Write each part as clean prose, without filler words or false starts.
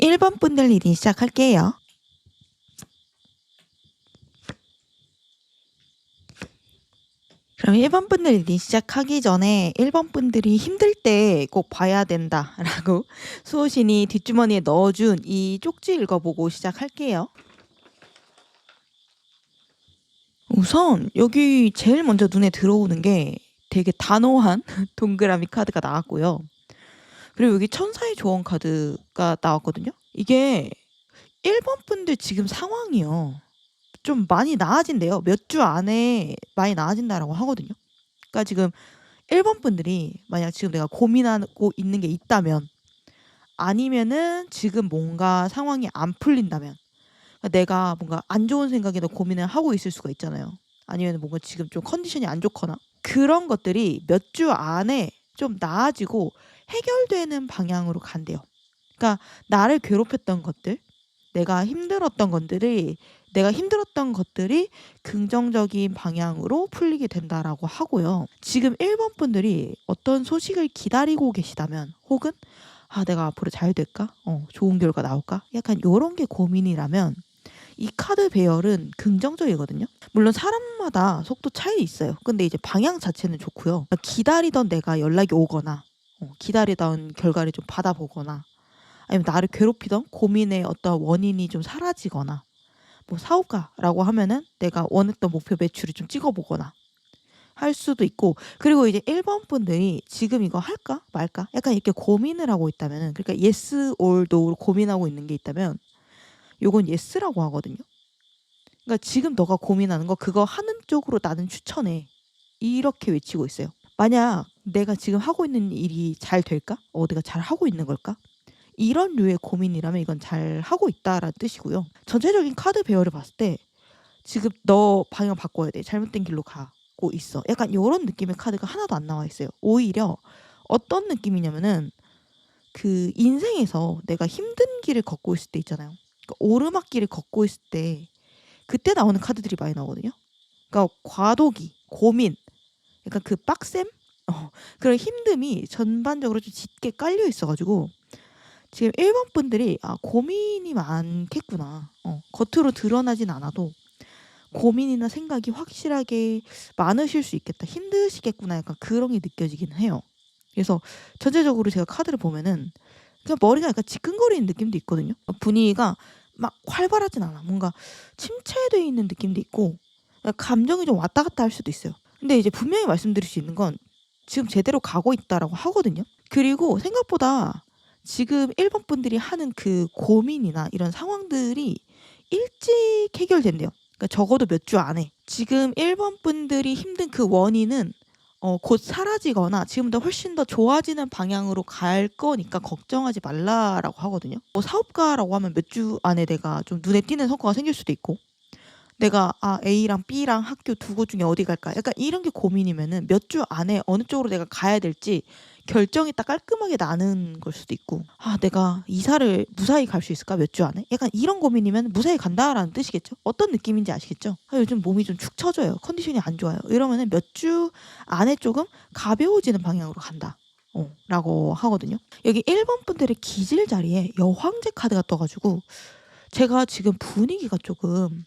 1번 분들 리딩 시작할게요. 그럼 1번 분들 리딩 시작하기 전에 1번 분들이 힘들 때 꼭 봐야 된다라고 수호신이 뒷주머니에 넣어준 이 쪽지 읽어보고 시작할게요. 우선 여기 제일 먼저 눈에 들어오는 게 되게 단호한 동그라미 카드가 나왔고요. 그리고 여기 천사의 조언 카드가 나왔거든요. 이게 1번 분들 지금 상황이요. 좀 많이 나아진대요. 몇 주 안에 많이 나아진다라고 하거든요. 그러니까 지금 1번 분들이 만약 지금 내가 고민하고 있는 게 있다면, 아니면은 지금 뭔가 상황이 안 풀린다면, 그러니까 내가 뭔가 안 좋은 생각에도 고민을 하고 있을 수가 있잖아요. 아니면 뭔가 지금 좀 컨디션이 안 좋거나 그런 것들이 몇 주 안에 좀 나아지고 해결되는 방향으로 간대요. 그러니까 나를 괴롭혔던 것들, 내가 힘들었던 것들이 긍정적인 방향으로 풀리게 된다라고 하고요. 지금 1번 분들이 어떤 소식을 기다리고 계시다면, 혹은 내가 앞으로 잘 될까? 좋은 결과 나올까? 약간 요런 게 고민이라면 이 카드 배열은 긍정적이거든요. 물론 사람마다 속도 차이 있어요. 근데 이제 방향 자체는 좋고요. 기다리던 내가 연락이 오거나, 기다리던 결과를 좀 받아보거나, 아니면 나를 괴롭히던 고민의 어떤 원인이 좀 사라지거나, 뭐 사업가라고 하면은 내가 원했던 목표 매출을 좀 찍어보거나 할 수도 있고, 그리고 이제 1번 분들이 지금 이거 할까 말까 약간 이렇게 고민을 하고 있다면은, 그러니까 yes or no로 고민하고 있는 게 있다면 요건 yes라고 하거든요. 그러니까 지금 너가 고민하는 거 그거 하는 쪽으로 나는 추천해, 이렇게 외치고 있어요. 만약 내가 지금 하고 있는 일이 잘 될까? 내가 잘 하고 있는 걸까? 이런 류의 고민이라면 이건 잘 하고 있다라는 뜻이고요. 전체적인 카드 배열을 봤을 때 지금 너 방향 바꿔야 돼, 잘못된 길로 가고 있어, 약간 이런 느낌의 카드가 하나도 안 나와 있어요. 오히려 어떤 느낌이냐면은, 그 인생에서 내가 힘든 길을 걷고 있을 때 있잖아요. 그러니까 오르막길을 걷고 있을 때 그때 나오는 카드들이 많이 나오거든요. 그러니까 과도기, 고민, 약간 그 빡셈? 그런 힘듦이 전반적으로 좀 짙게 깔려 있어가지고 지금 1번 분들이 고민이 많겠구나, 겉으로 드러나진 않아도 고민이나 생각이 확실하게 많으실 수 있겠다, 힘드시겠구나, 약간 그런 게 느껴지긴 해요. 그래서 전체적으로 제가 카드를 보면은 그냥 머리가 약간 지끈거리는 느낌도 있거든요. 분위기가 막 활발하진 않아. 뭔가 침체되어 있는 느낌도 있고 감정이 좀 왔다 갔다 할 수도 있어요. 근데 이제 분명히 말씀드릴 수 있는 건 지금 제대로 가고 있다라고 하거든요. 그리고 생각보다 지금 1번 분들이 하는 그 고민이나 이런 상황들이 일찍 해결된대요. 그러니까 적어도 몇 주 안에. 지금 1번 분들이 힘든 그 원인은 곧 사라지거나 지금보다 훨씬 더 좋아지는 방향으로 갈 거니까 걱정하지 말라라고 하거든요. 뭐 사업가라고 하면 몇 주 안에 내가 좀 눈에 띄는 성과가 생길 수도 있고, 내가 A랑 B랑 학교 두 곳 중에 어디 갈까? 약간 이런 게 고민이면은 몇 주 안에 어느 쪽으로 내가 가야 될지 결정이 딱 깔끔하게 나는 걸 수도 있고, 내가 이사를 무사히 갈 수 있을까? 몇 주 안에? 약간 이런 고민이면 무사히 간다라는 뜻이겠죠? 어떤 느낌인지 아시겠죠? 요즘 몸이 좀 축 처져요, 컨디션이 안 좋아요, 이러면은 몇 주 안에 조금 가벼워지는 방향으로 간다, 라고 하거든요. 여기 1번 분들의 기질 자리에 여황제 카드가 떠가지고 제가 지금 분위기가 조금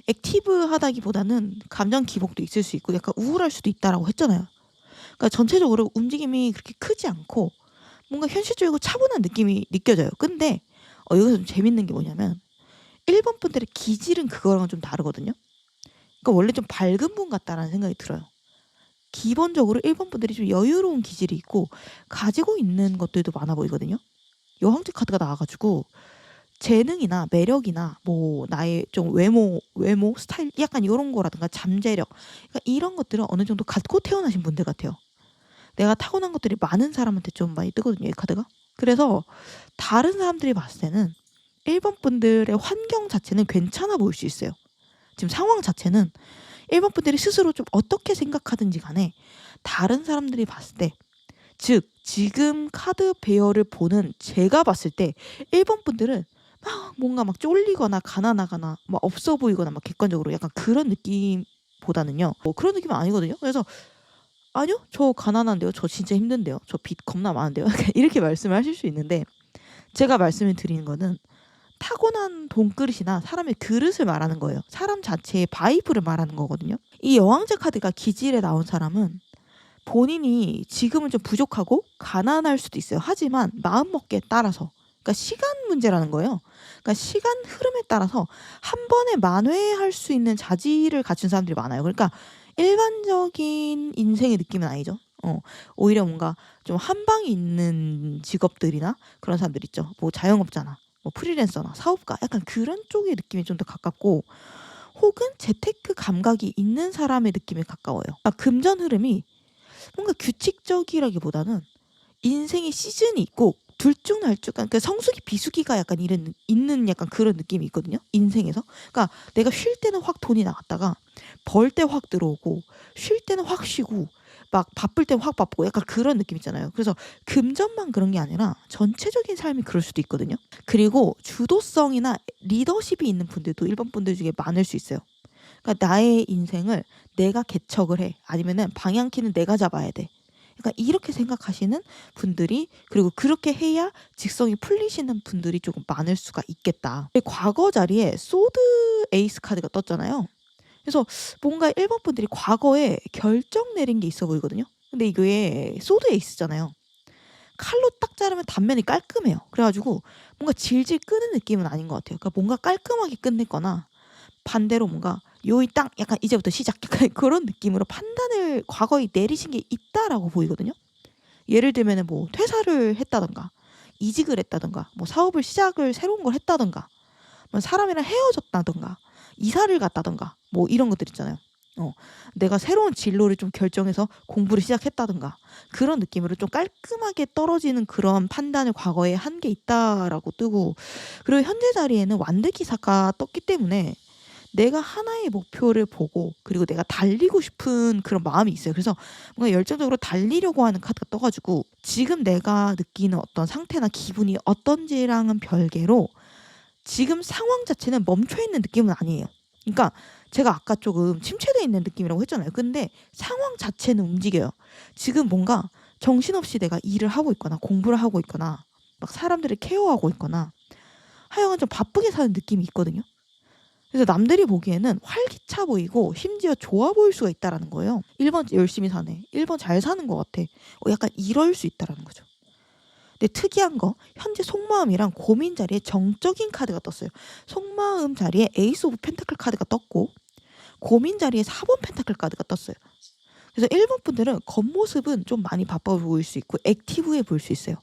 액티브하다기보다는 감정 기복도 있을 수 있고 약간 우울할 수도 있다라고 했잖아요. 그러니까 전체적으로 움직임이 그렇게 크지 않고 뭔가 현실적이고 차분한 느낌이 느껴져요. 근데 여기서 좀 재밌는 게 뭐냐면 1번 분들의 기질은 그거랑은 좀 다르거든요. 그러니까 원래 좀 밝은 분 같다라는 생각이 들어요. 기본적으로 1번 분들이 좀 여유로운 기질이 있고 가지고 있는 것들도 많아 보이거든요. 여왕제 카드가 나와가지고 재능이나 매력이나 뭐 나의 좀 외모 스타일 약간 이런 거라든가 잠재력, 그러니까 이런 것들은 어느 정도 갖고 태어나신 분들 같아요. 내가 타고난 것들이 많은 사람한테 좀 많이 뜨거든요, 이 카드가. 그래서 다른 사람들이 봤을 때는 1번 분들의 환경 자체는 괜찮아 보일 수 있어요. 지금 상황 자체는 1번 분들이 스스로 좀 어떻게 생각하든지 간에 다른 사람들이 봤을 때, 즉 지금 카드 배열을 보는 제가 봤을 때 1번 분들은 막 뭔가 막 쫄리거나 가난하거나 막 없어 보이거나 막 객관적으로 약간 그런 느낌보다는요, 뭐 그런 느낌은 아니거든요. 그래서 아니요, 저 가난한데요, 저 진짜 힘든데요, 저 빚 겁나 많은데요, 이렇게 말씀을 하실 수 있는데, 제가 말씀을 드리는 거는 타고난 돈그릇이나 사람의 그릇을 말하는 거예요. 사람 자체의 바이브를 말하는 거거든요. 이 여왕제 카드가 기질에 나온 사람은 본인이 지금은 좀 부족하고 가난할 수도 있어요. 하지만 마음먹기에 따라서, 그러니까 시간 문제라는 거예요. 그러니까 시간 흐름에 따라서 한 번에 만회할 수 있는 자질을 갖춘 사람들이 많아요. 그러니까 일반적인 인생의 느낌은 아니죠. 오히려 뭔가 좀 한방이 있는 직업들이나 그런 사람들 있죠. 뭐 자영업자나 뭐 프리랜서나 사업가, 약간 그런 쪽의 느낌이 좀 더 가깝고, 혹은 재테크 감각이 있는 사람의 느낌에 가까워요. 그러니까 금전 흐름이 뭔가 규칙적이라기보다는 인생의 시즌이 있고 들쭉날쭉, 그러니까 성수기 비수기가 약간 이런 있는 약간 그런 느낌이 있거든요. 인생에서. 그러니까 내가 쉴 때는 확 돈이 나갔다가 벌 때 확 들어오고, 쉴 때는 확 쉬고, 막 바쁠 때 확 바쁘고, 약간 그런 느낌 있잖아요. 그래서 금전만 그런 게 아니라 전체적인 삶이 그럴 수도 있거든요. 그리고 주도성이나 리더십이 있는 분들도 일본 분들 중에 많을 수 있어요. 그러니까 나의 인생을 내가 개척을 해, 아니면은 방향키는 내가 잡아야 돼, 약간 이렇게 생각하시는 분들이, 그리고 그렇게 해야 직성이 풀리시는 분들이 조금 많을 수가 있겠다. 과거 자리에 소드 에이스 카드가 떴잖아요. 그래서 뭔가 일본 분들이 과거에 결정 내린 게 있어 보이거든요. 근데 이게 소드 에이스잖아요. 칼로 딱 자르면 단면이 깔끔해요. 그래가지고 뭔가 질질 끄는 느낌은 아닌 것 같아요. 그러니까 뭔가 깔끔하게 끝냈거나, 반대로 뭔가 요이 땅 약간 이제부터 시작, 약간 그런 느낌으로 판단을 과거에 내리신 게 있다라고 보이거든요. 예를 들면은 뭐 퇴사를 했다던가, 이직을 했다던가, 뭐 사업을 시작을 새로운 걸 했다던가, 뭐 사람이랑 헤어졌다던가, 이사를 갔다던가, 뭐 이런 것들 있잖아요. 내가 새로운 진로를 좀 결정해서 공부를 시작했다던가, 그런 느낌으로 좀 깔끔하게 떨어지는 그런 판단을 과거에 한 게 있다라고 뜨고, 그리고 현재 자리에는 완득기사가 떴기 때문에 내가 하나의 목표를 보고, 그리고 내가 달리고 싶은 그런 마음이 있어요. 그래서 뭔가 열정적으로 달리려고 하는 카드가 떠가지고, 지금 내가 느끼는 어떤 상태나 기분이 어떤지랑은 별개로 지금 상황 자체는 멈춰있는 느낌은 아니에요. 그러니까 제가 아까 조금 침체되어 있는 느낌이라고 했잖아요. 근데 상황 자체는 움직여요. 지금 뭔가 정신없이 내가 일을 하고 있거나 공부를 하고 있거나 막 사람들을 케어하고 있거나 하여간 좀 바쁘게 사는 느낌이 있거든요. 그래서 남들이 보기에는 활기차 보이고 심지어 좋아 보일 수가 있다라는 거예요. 1번 열심히 사네, 1번 잘 사는 것 같아, 약간 이럴 수 있다라는 거죠. 근데 특이한 거, 현재 속마음이랑 고민 자리에 정적인 카드가 떴어요. 속마음 자리에 에이스 오브 펜타클 카드가 떴고, 고민 자리에 4번 펜타클 카드가 떴어요. 그래서 1번 분들은 겉모습은 좀 많이 바빠 보일 수 있고 액티브해 보일 수 있어요.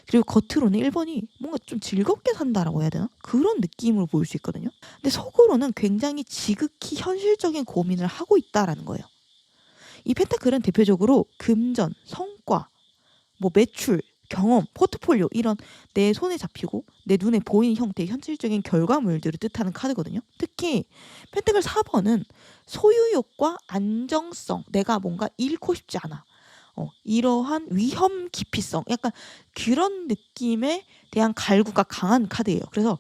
그리고 겉으로는 1번이 뭔가 좀 즐겁게 산다라고 해야 되나? 그런 느낌으로 보일 수 있거든요. 근데 속으로는 굉장히 지극히 현실적인 고민을 하고 있다라는 거예요. 이 펜타클은 대표적으로 금전, 성과, 뭐 매출, 경험, 포트폴리오, 이런 내 손에 잡히고 내 눈에 보이는 형태의 현실적인 결과물들을 뜻하는 카드거든요. 특히 펜타클 4번은 소유욕과 안정성, 내가 뭔가 잃고 싶지 않아, 이러한 위험 기피성, 약간 그런 느낌에 대한 갈구가 강한 카드예요. 그래서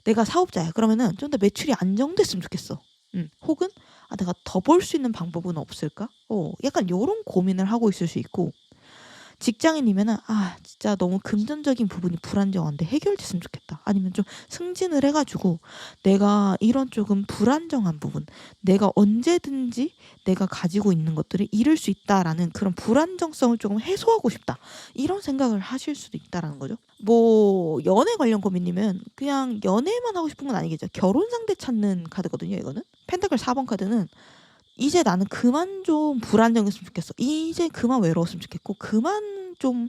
내가 사업자야, 그러면은 좀 더 매출이 안정됐으면 좋겠어. 혹은 내가 더 벌 수 있는 방법은 없을까? 약간 요런 고민을 하고 있을 수 있고, 직장인이면은 진짜 너무 금전적인 부분이 불안정한데 해결됐으면 좋겠다. 아니면 좀 승진을 해가지고 내가 이런 조금 불안정한 부분, 내가 언제든지 내가 가지고 있는 것들을 잃을 수 있다라는 그런 불안정성을 조금 해소하고 싶다, 이런 생각을 하실 수도 있다라는 거죠. 뭐 연애 관련 고민이면 그냥 연애만 하고 싶은 건 아니겠죠. 결혼 상대 찾는 카드거든요. 이거는 펜타클 4번 카드는 이제 나는 그만 좀 불안정했으면 좋겠어, 이제 그만 외로웠으면 좋겠고, 그만 좀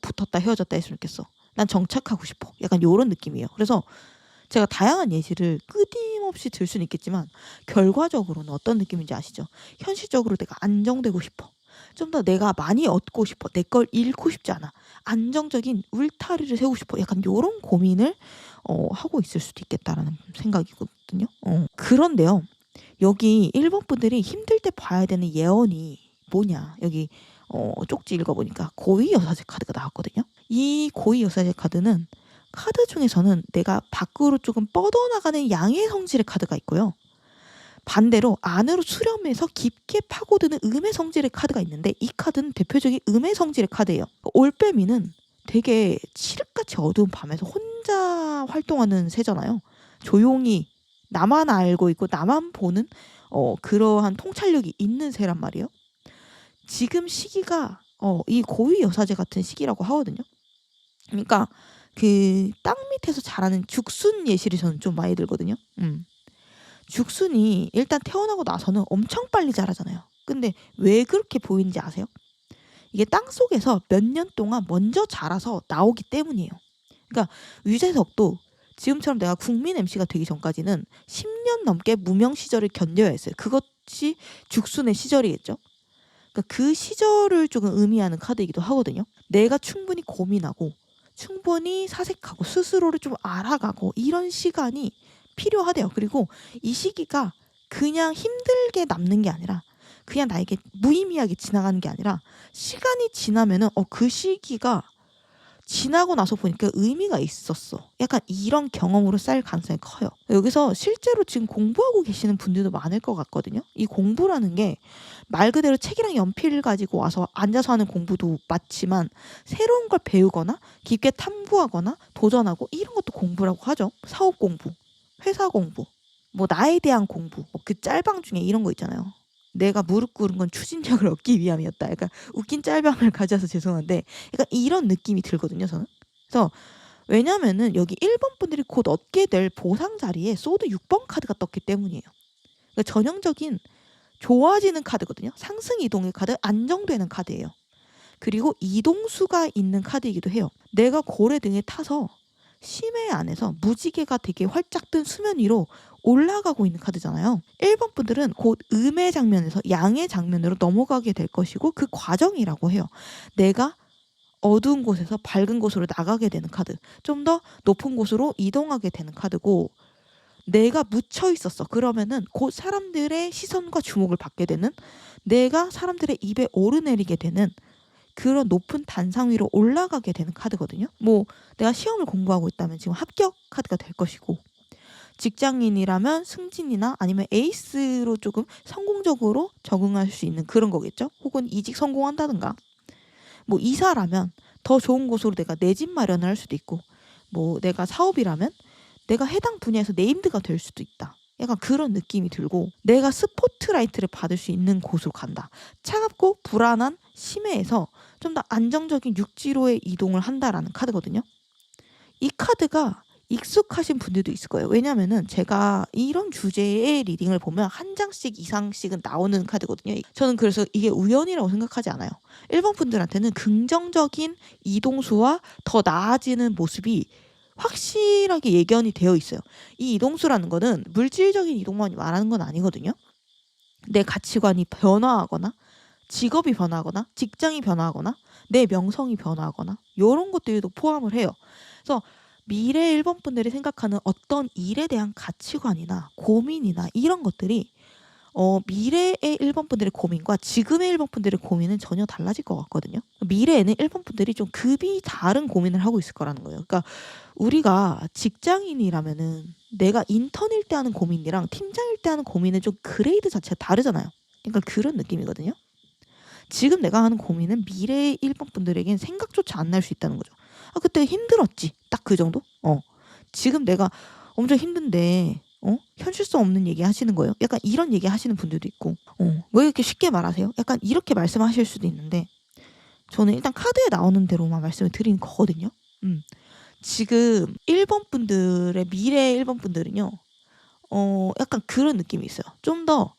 붙었다 헤어졌다 했으면 좋겠어, 난 정착하고 싶어, 약간 요런 느낌이에요. 그래서 제가 다양한 예시를 끊임없이 들 수는 있겠지만 결과적으로는 어떤 느낌인지 아시죠? 현실적으로 내가 안정되고 싶어, 좀 더 내가 많이 얻고 싶어, 내 걸 잃고 싶지 않아, 안정적인 울타리를 세우고 싶어, 약간 요런 고민을 하고 있을 수도 있겠다라는 생각이거든요. 그런데요, 여기 일본 분들이 힘들 때 봐야 되는 예언이 뭐냐, 여기 쪽지 읽어보니까 고위 여사제 카드가 나왔거든요. 이 고위 여사제 카드는 카드 중에서는 내가 밖으로 조금 뻗어나가는 양의 성질의 카드가 있고요, 반대로 안으로 수렴해서 깊게 파고드는 음의 성질의 카드가 있는데, 이 카드는 대표적인 음의 성질의 카드예요. 올빼미는 되게 칠흑같이 어두운 밤에서 혼자 활동하는 새잖아요. 조용히 나만 알고 있고 나만 보는 그러한 통찰력이 있는 새란 말이에요. 지금 시기가 이 고위 여사제 같은 시기라고 하거든요. 그러니까 그 땅 밑에서 자라는 죽순 예시를 저는 좀 많이 들거든요. 죽순이 일단 태어나고 나서는 엄청 빨리 자라잖아요. 근데 왜 그렇게 보이는지 아세요? 이게 땅 속에서 몇 년 동안 먼저 자라서 나오기 때문이에요. 그러니까 유재석도 지금처럼 내가 국민 MC가 되기 전까지는 10년 넘게 무명 시절을 견뎌야 했어요. 그것이 죽순의 시절이겠죠. 그러니까 그 시절을 조금 의미하는 카드이기도 하거든요. 내가 충분히 고민하고 충분히 사색하고 스스로를 좀 알아가고 이런 시간이 필요하대요. 그리고 이 시기가 그냥 힘들게 남는 게 아니라 그냥 나에게 무의미하게 지나가는 게 아니라 시간이 지나면은 그 시기가 지나고 나서 보니까 의미가 있었어. 약간 이런 경험으로 쌓일 가능성이 커요. 여기서 실제로 지금 공부하고 계시는 분들도 많을 것 같거든요. 이 공부라는 게 말 그대로 책이랑 연필을 가지고 와서 앉아서 하는 공부도 맞지만 새로운 걸 배우거나 깊게 탐구하거나 도전하고 이런 것도 공부라고 하죠. 사업 공부, 회사 공부, 뭐 나에 대한 공부, 그 짤방 중에 이런 거 있잖아요. 내가 무릎 꿇은 건 추진력을 얻기 위함이었다. 약간 웃긴 짤방을 가져서 죄송한데 약간 이런 느낌이 들거든요, 저는. 그래서 왜냐면은 여기 1번 분들이 곧 얻게 될 보상 자리에 소드 6번 카드가 떴기 때문이에요. 그러니까 전형적인 좋아지는 카드거든요. 상승 이동의 카드, 안정되는 카드예요. 그리고 이동수가 있는 카드이기도 해요. 내가 고래 등에 타서 심해 안에서 무지개가 되게 활짝 뜬 수면 위로 올라가고 있는 카드잖아요. 1번 분들은 곧 음의 장면에서 양의 장면으로 넘어가게 될 것이고 그 과정이라고 해요. 내가 어두운 곳에서 밝은 곳으로 나가게 되는 카드. 좀 더 높은 곳으로 이동하게 되는 카드고 내가 묻혀 있었어. 그러면은 곧 사람들의 시선과 주목을 받게 되는 내가 사람들의 입에 오르내리게 되는 그런 높은 단상 위로 올라가게 되는 카드거든요. 뭐 내가 시험을 공부하고 있다면 지금 합격 카드가 될 것이고 직장인이라면 승진이나 아니면 에이스로 조금 성공적으로 적응할 수 있는 그런 거겠죠. 혹은 이직 성공한다든가 뭐 이사라면 더 좋은 곳으로 내가 내 집 마련을 할 수도 있고 뭐 내가 사업이라면 내가 해당 분야에서 네임드가 될 수도 있다. 약간 그런 느낌이 들고 내가 스포트라이트를 받을 수 있는 곳으로 간다. 차갑고 불안한 심해에서 좀 더 안정적인 육지로의 이동을 한다라는 카드거든요. 이 카드가 익숙하신 분들도 있을 거예요. 왜냐면은 제가 이런 주제의 리딩을 보면 한 장씩 이상씩은 나오는 카드거든요. 저는 그래서 이게 우연이라고 생각하지 않아요. 1번 분들한테는 긍정적인 이동수와 더 나아지는 모습이 확실하게 예견이 되어 있어요. 이 이동수라는 거는 물질적인 이동만 말하는 건 아니거든요. 내 가치관이 변화하거나 직업이 변화하거나 직장이 변화하거나 내 명성이 변화하거나 이런 것들도 포함을 해요. 그래서 미래 1번 분들이 생각하는 어떤 일에 대한 가치관이나 고민이나 이런 것들이 미래의 1번 분들의 고민과 지금의 1번 분들의 고민은 전혀 달라질 것 같거든요. 미래에는 1번 분들이 좀 급이 다른 고민을 하고 있을 거라는 거예요. 그러니까 우리가 직장인이라면은 내가 인턴일 때 하는 고민이랑 팀장일 때 하는 고민은 좀 그레이드 자체가 다르잖아요. 그러니까 그런 느낌이거든요. 지금 내가 하는 고민은 미래의 1번 분들에겐 생각조차 안 날 수 있다는 거죠. 그때 힘들었지. 딱 그 정도? 지금 내가 엄청 힘든데 현실성 없는 얘기 하시는 거예요. 약간 이런 얘기 하시는 분들도 있고 왜 이렇게 쉽게 말하세요? 약간 이렇게 말씀하실 수도 있는데 저는 일단 카드에 나오는 대로만 말씀을 드리는 거거든요. 지금 1번 분들의 미래 1번 분들은요. 약간 그런 느낌이 있어요. 좀 더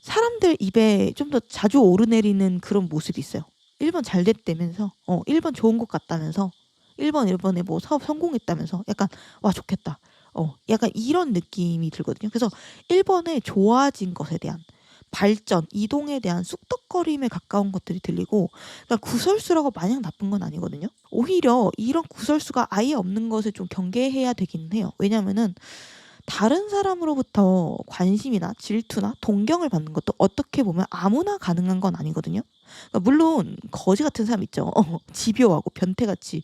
사람들 입에 좀 더 자주 오르내리는 그런 모습이 있어요. 1번 잘 됐다면서 1번 좋은 것 같다면서 1번에 뭐 사업 성공했다면서 약간 와 좋겠다. 약간 이런 느낌이 들거든요. 그래서 1번에 좋아진 것에 대한 발전, 이동에 대한 쑥덕거림에 가까운 것들이 들리고 그러니까 구설수라고 마냥 나쁜 건 아니거든요. 오히려 이런 구설수가 아예 없는 것을 좀 경계해야 되긴 해요. 왜냐면은 다른 사람으로부터 관심이나 질투나 동경을 받는 것도 어떻게 보면 아무나 가능한 건 아니거든요. 그러니까 물론 거지 같은 사람 있죠. 집요하고 변태같이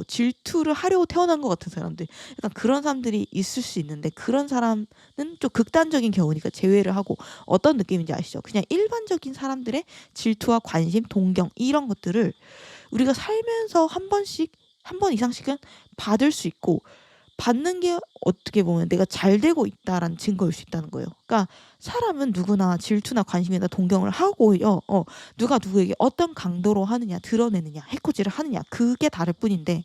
질투를 하려고 태어난 것 같은 사람들. 약간 그런 사람들이 있을 수 있는데 그런 사람은 좀 극단적인 경우니까 제외를 하고 어떤 느낌인지 아시죠? 그냥 일반적인 사람들의 질투와 관심, 동경 이런 것들을 우리가 살면서 한 번 이상씩은 받을 수 있고, 받는 게 어떻게 보면 내가 잘 되고 있다라는 증거일 수 있다는 거예요. 그러니까 사람은 누구나 질투나 관심이나 동경을 하고요. 누가 누구에게 어떤 강도로 하느냐, 드러내느냐, 해코지를 하느냐, 그게 다를 뿐인데,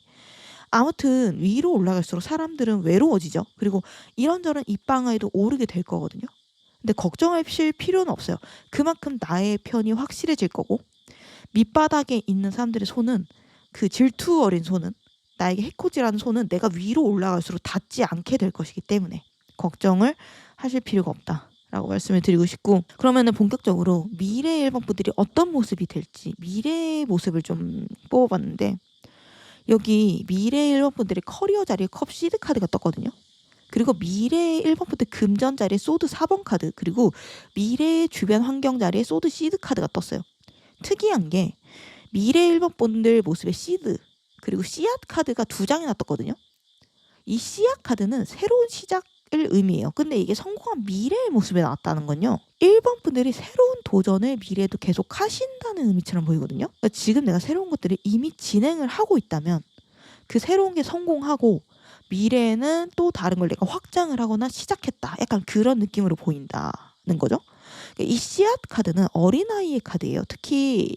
아무튼 위로 올라갈수록 사람들은 외로워지죠. 그리고 이런저런 입방아에도 오르게 될 거거든요. 근데 걱정하실 필요는 없어요. 그만큼 나의 편이 확실해질 거고, 밑바닥에 있는 사람들의 손은, 그 질투 어린 손은, 나에게 해코지라는 손은 내가 위로 올라갈수록 닿지 않게 될 것이기 때문에 걱정을 하실 필요가 없다라고 말씀을 드리고 싶고, 그러면은 본격적으로 미래의 1번 분들이 어떤 모습이 될지 미래의 모습을 좀 뽑아봤는데, 여기 미래의 1번 분들의 커리어 자리에 컵 시드 카드가 떴거든요. 그리고 미래의 1번 분들 금전 자리에 소드 4번 카드, 그리고 미래의 주변 환경 자리에 소드 시드 카드가 떴어요. 특이한 게 미래의 1번 분들 모습의 시드 그리고 씨앗 카드가 2장이나 떴거든요. 이 씨앗 카드는 새로운 시작을 의미해요. 근데 이게 성공한 미래의 모습에 나왔다는 건요, 1번 분들이 새로운 도전을 미래에도 계속 하신다는 의미처럼 보이거든요. 그러니까 지금 내가 새로운 것들을 이미 진행을 하고 있다면 그 새로운 게 성공하고 미래에는 또 다른 걸 내가 확장을 하거나 시작했다, 약간 그런 느낌으로 보인다는 거죠. 그러니까 이 씨앗 카드는 어린아이의 카드예요. 특히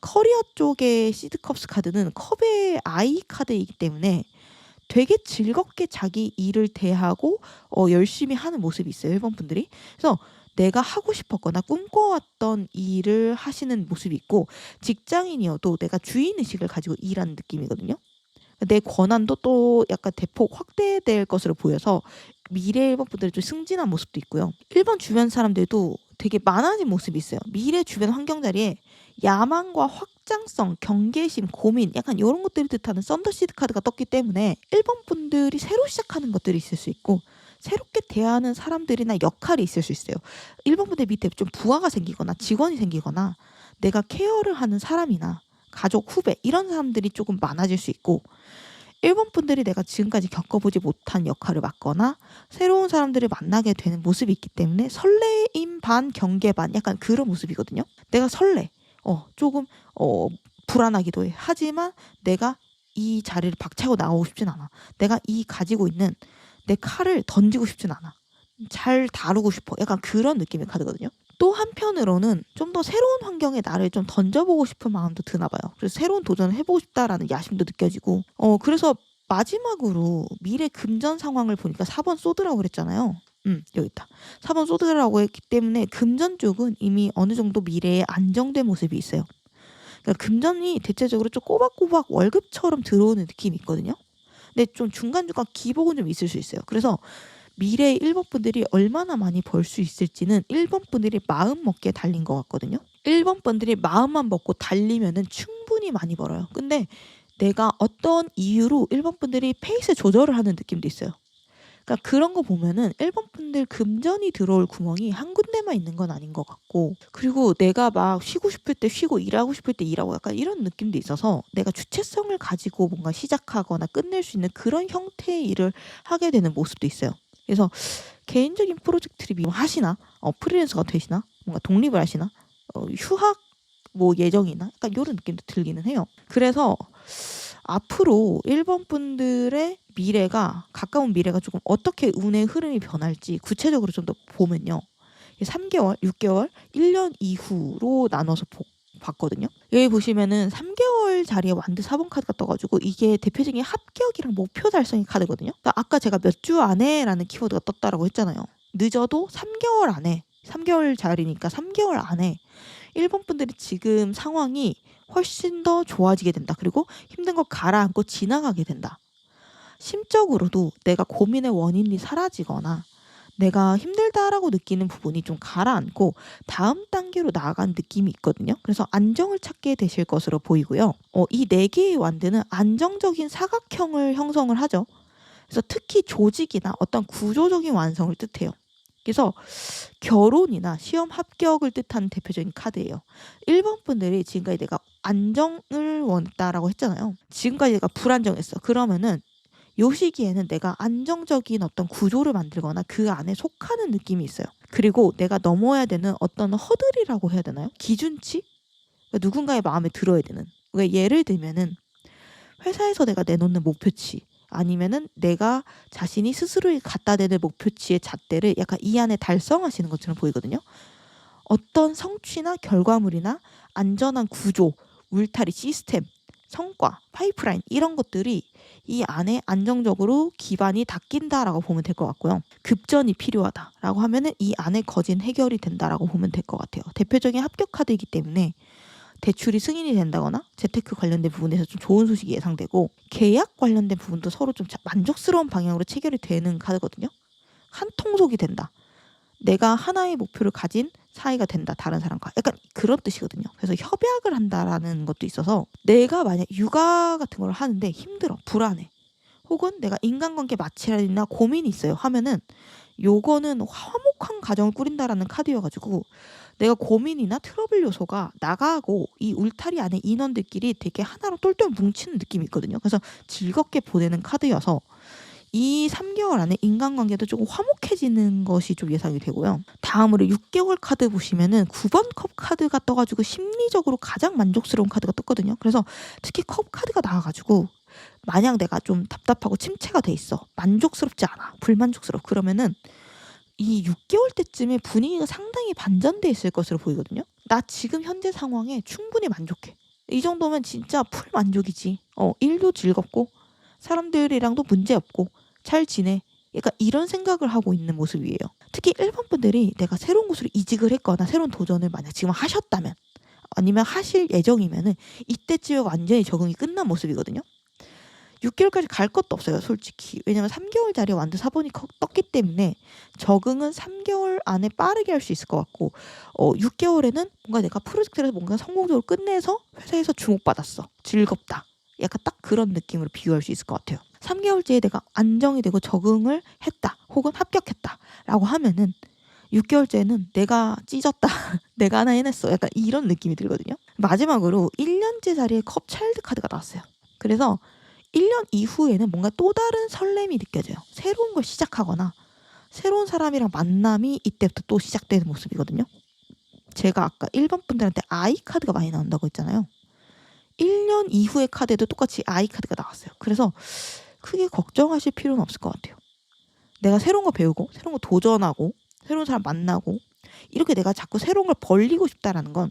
커리어 쪽의 시드컵스 카드는 컵의 아이 카드이기 때문에 되게 즐겁게 자기 일을 대하고 열심히 하는 모습이 있어요, 1번 분들이. 그래서 내가 하고 싶었거나 꿈꿔왔던 일을 하시는 모습이 있고, 직장인이어도 내가 주인의식을 가지고 일하는 느낌이거든요. 내 권한도 또 약간 대폭 확대될 것으로 보여서 미래 1번 분들이 좀 승진한 모습도 있고요. 1번 주변 사람들도 되게 많아진 모습이 있어요. 미래 주변 환경 자리에 야망과 확장성, 경계심, 고민, 약간 이런 것들을 뜻하는 썬더시드 카드가 떴기 때문에 1번 분들이 새로 시작하는 것들이 있을 수 있고, 새롭게 대하는 사람들이나 역할이 있을 수 있어요. 1번 분들 밑에 좀 부하가 생기거나 직원이 생기거나 내가 케어를 하는 사람이나 가족, 후배, 이런 사람들이 조금 많아질 수 있고, 1번 분들이 내가 지금까지 겪어보지 못한 역할을 맡거나 새로운 사람들을 만나게 되는 모습이 있기 때문에 설레임 반 경계 반, 약간 그런 모습이거든요. 내가 설레, 조금 불안하기도 해. 하지만 내가 이 자리를 박차고 나오고 싶진 않아. 내가 이 가지고 있는 내 칼을 던지고 싶진 않아. 잘 다루고 싶어. 약간 그런 느낌의 카드거든요. 또 한편으로는 좀 더 새로운 환경에 나를 좀 던져보고 싶은 마음도 드나 봐요. 그래서 새로운 도전을 해보고 싶다라는 야심도 느껴지고, 그래서 마지막으로 미래 금전 상황을 보니까 4번 소드라고 그랬잖아요. 여기 있다. 4번 소드라고 했기 때문에 금전 쪽은 이미 어느 정도 미래에 안정된 모습이 있어요. 그러니까 금전이 대체적으로 좀 꼬박꼬박 월급처럼 들어오는 느낌이 있거든요. 근데 좀 중간중간 기복은 좀 있을 수 있어요. 그래서 미래의 1번 분들이 얼마나 많이 벌 수 있을지는 1번 분들이 마음 먹기에 달린 것 같거든요. 1번 분들이 마음만 먹고 달리면은 충분히 많이 벌어요. 근데 내가 어떤 이유로 1번 분들이 페이스 조절을 하는 느낌도 있어요. 그러니까 그런 거 보면은 1번 분들 금전이 들어올 구멍이 한 군데만 있는 건 아닌 것 같고, 그리고 내가 막 쉬고 싶을 때 쉬고 일하고 싶을 때 일하고, 약간 이런 느낌도 있어서 내가 주체성을 가지고 뭔가 시작하거나 끝낼 수 있는 그런 형태의 일을 하게 되는 모습도 있어요. 그래서 개인적인 프로젝트를 하시나, 프리랜서가 되시나, 뭔가 독립을 하시나, 휴학 뭐 예정이나, 약간 이런 느낌도 들기는 해요. 그래서 앞으로 1번 분들의 미래가, 가까운 미래가 조금 어떻게 운의 흐름이 변할지 구체적으로 좀 더 보면요, 3개월, 6개월, 1년 이후로 나눠서 봤거든요. 여기 보시면은 3개월 자리에 완드 4번 카드가 떠가지고 이게 대표적인 합격이랑 목표 달성의 카드거든요. 그러니까 아까 제가 몇 주 안에라는 키워드가 떴다라고 했잖아요. 늦어도 3개월 안에, 3개월 자리니까 3개월 안에 1번 분들이 지금 상황이 훨씬 더 좋아지게 된다. 그리고 힘든 거 가라앉고 지나가게 된다. 심적으로도 내가 고민의 원인이 사라지거나 내가 힘들다라고 느끼는 부분이 좀 가라앉고 다음 단계로 나아간 느낌이 있거든요. 그래서 안정을 찾게 되실 것으로 보이고요. 이 4개의 완드는 안정적인 사각형을 형성을 하죠. 그래서 특히 조직이나 어떤 구조적인 완성을 뜻해요. 그래서 결혼이나 시험 합격을 뜻하는 대표적인 카드예요. 1번 분들이 지금까지 내가 안정을 원했다라고 했잖아요. 지금까지 내가 불안정했어. 그러면은 요 시기에는 내가 안정적인 어떤 구조를 만들거나 그 안에 속하는 느낌이 있어요. 그리고 내가 넘어야 되는 어떤 허들이라고 해야 되나요? 기준치? 그러니까 누군가의 마음에 들어야 되는. 왜 예를 들면은 회사에서 내가 내놓는 목표치 아니면은 내가 자신이 스스로에 갖다 대는 목표치의 잣대를 약간 이 안에 달성하시는 것처럼 보이거든요. 어떤 성취나 결과물이나 안전한 구조, 울타리 시스템, 성과, 파이프라인 이런 것들이 이 안에 안정적으로 기반이 닦인다라고 보면 될 것 같고요. 급전이 필요하다라고 하면은 이 안에 거진 해결이 된다라고 보면 될 것 같아요. 대표적인 합격 카드이기 때문에 대출이 승인이 된다거나 재테크 관련된 부분에서 좀 좋은 소식이 예상되고 계약 관련된 부분도 서로 좀 만족스러운 방향으로 체결이 되는 카드거든요. 한 통속이 된다. 내가 하나의 목표를 가진 사이가 된다. 다른 사람과. 약간 그런 뜻이거든요. 그래서 협약을 한다라는 것도 있어서 내가 만약 육아 같은 걸 하는데 힘들어. 불안해. 혹은 내가 인간관계 마찰이나 고민이 있어요 하면은 요거는 화목한 가정을 꾸린다라는 카드여가지고 내가 고민이나 트러블 요소가 나가고 이 울타리 안에 인원들끼리 되게 하나로 똘똘 뭉치는 느낌이 있거든요. 그래서 즐겁게 보내는 카드여서 이 3개월 안에 인간관계도 조금 화목해지는 것이 좀 예상이 되고요. 다음으로 6개월 카드 보시면은 9번 컵 카드가 떠가지고 심리적으로 가장 만족스러운 카드가 떴거든요. 그래서 특히 컵 카드가 나와가지고 만약 내가 좀 답답하고 침체가 돼 있어. 만족스럽지 않아. 불만족스러워. 그러면은 이 6개월 때쯤에 분위기가 상당히 반전돼 있을 것으로 보이거든요. 나 지금 현재 상황에 충분히 만족해. 이 정도면 진짜 풀 만족이지. 일도 즐겁고 사람들이랑도 문제 없고 잘 지내. 약간 이런 생각을 하고 있는 모습이에요. 특히 1번 분들이 내가 새로운 곳으로 이직을 했거나 새로운 도전을 만약 지금 하셨다면 아니면 하실 예정이면은 이때쯤에 완전히 적응이 끝난 모습이거든요. 6개월까지 갈 것도 없어요, 솔직히. 왜냐면 3개월짜리 완전 사본이 떴기 때문에 적응은 3개월 안에 빠르게 할 수 있을 것 같고 6개월에는 뭔가 내가 프로젝트에서 뭔가 성공적으로 끝내서 회사에서 주목받았어. 즐겁다. 약간 딱 그런 느낌으로 비유할 수 있을 것 같아요. 3개월째에 내가 안정이 되고 적응을 했다. 혹은 합격했다. 라고 하면은 6개월째는 내가 찢었다. 내가 하나 해냈어. 약간 이런 느낌이 들거든요. 마지막으로 1년째 자리에 컵 차일드 카드가 나왔어요. 그래서 1년 이후에는 뭔가 또 다른 설렘이 느껴져요. 새로운 걸 시작하거나 새로운 사람이랑 만남이 이때부터 또 시작되는 모습이거든요. 제가 아까 1번 분들한테 아이 카드가 많이 나온다고 했잖아요. 1년 이후의 카드에도 똑같이 아이 카드가 나왔어요. 그래서 크게 걱정하실 필요는 없을 것 같아요. 내가 새로운 거 배우고 새로운 거 도전하고 새로운 사람 만나고 이렇게 내가 자꾸 새로운 걸 벌리고 싶다라는 건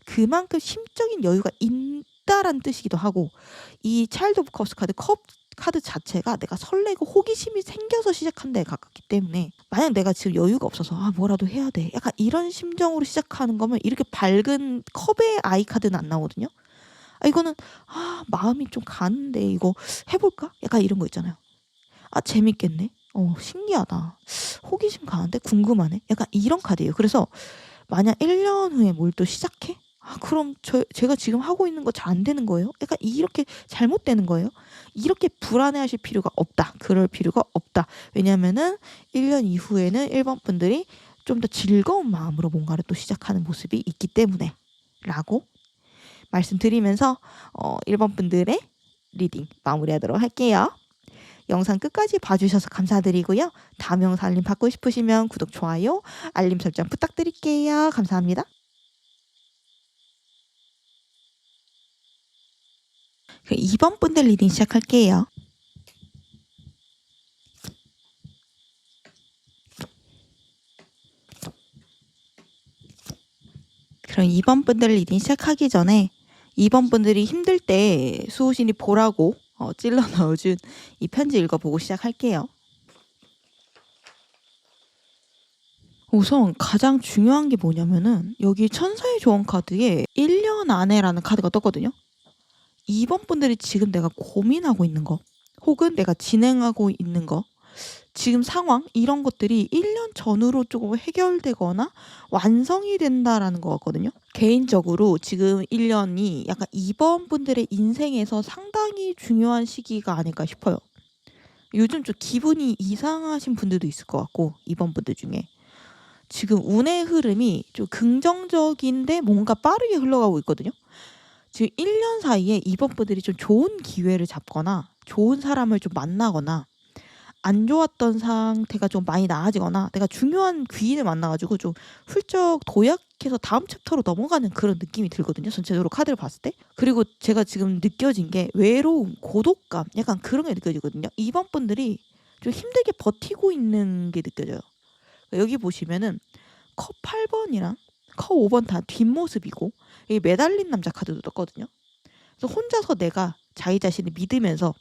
그만큼 심적인 여유가 있다라는 뜻이기도 하고 이 차일드 오브 컵스 컵 카드 자체가 내가 설레고 호기심이 생겨서 시작한 데에 가깝기 때문에 만약 내가 지금 여유가 없어서 뭐라도 해야 돼 약간 이런 심정으로 시작하는 거면 이렇게 밝은 컵의 아이 카드는 안 나오거든요. 이거는 마음이 좀 가는데 이거 해볼까? 약간 이런 거 있잖아요. 재밌겠네. 신기하다. 호기심 가는데 궁금하네. 약간 이런 카드예요. 그래서 만약 1년 후에 뭘 또 시작해? 그럼 제가 지금 하고 있는 거 잘 안 되는 거예요? 약간 이렇게 잘못되는 거예요? 이렇게 불안해하실 필요가 없다. 그럴 필요가 없다. 왜냐면은 1년 이후에는 1번 분들이 좀 더 즐거운 마음으로 뭔가를 또 시작하는 모습이 있기 때문에 라고 말씀드리면서 1번 분들의 리딩 마무리하도록 할게요. 영상 끝까지 봐주셔서 감사드리고요. 다음 영상 알림 받고 싶으시면 구독, 좋아요, 알림 설정 부탁드릴게요. 감사합니다. 2번 분들 리딩 시작할게요. 그럼 2번 분들 리딩 시작하기 전에 2번 분들이 힘들 때 수호신이 보라고 찔러 넣어준 이 편지 읽어보고 시작할게요. 우선 가장 중요한 게 뭐냐면은 여기 천사의 조언 카드에 1년 안에라는 카드가 떴거든요. 2번 분들이 지금 내가 고민하고 있는 거 혹은 내가 진행하고 있는 거 지금 상황 이런 것들이 1년 전으로 조금 해결되거나 완성이 된다라는 것 같거든요. 개인적으로 지금 1년이 약간 2번 분들의 인생에서 상당히 중요한 시기가 아닐까 싶어요. 요즘 좀 기분이 이상하신 분들도 있을 것 같고 2번 분들 중에 지금 운의 흐름이 좀 긍정적인데 뭔가 빠르게 흘러가고 있거든요. 지금 1년 사이에 2번 분들이 좀 좋은 기회를 잡거나 좋은 사람을 좀 만나거나 안 좋았던 상태가 좀 많이 나아지거나 내가 중요한 귀인을 만나가지고 좀 훌쩍 도약해서 다음 챕터로 넘어가는 그런 느낌이 들거든요. 전체적으로 카드를 봤을 때. 그리고 제가 지금 느껴진 게 외로움, 고독감 약간 그런 게 느껴지거든요. 이번 분들이 좀 힘들게 버티고 있는 게 느껴져요. 여기 보시면은 컵 8번이랑 컵 5번 다 뒷모습이고 이 매달린 남자 카드도 떴거든요. 그래서 혼자서 내가 자기 자신을 믿으면서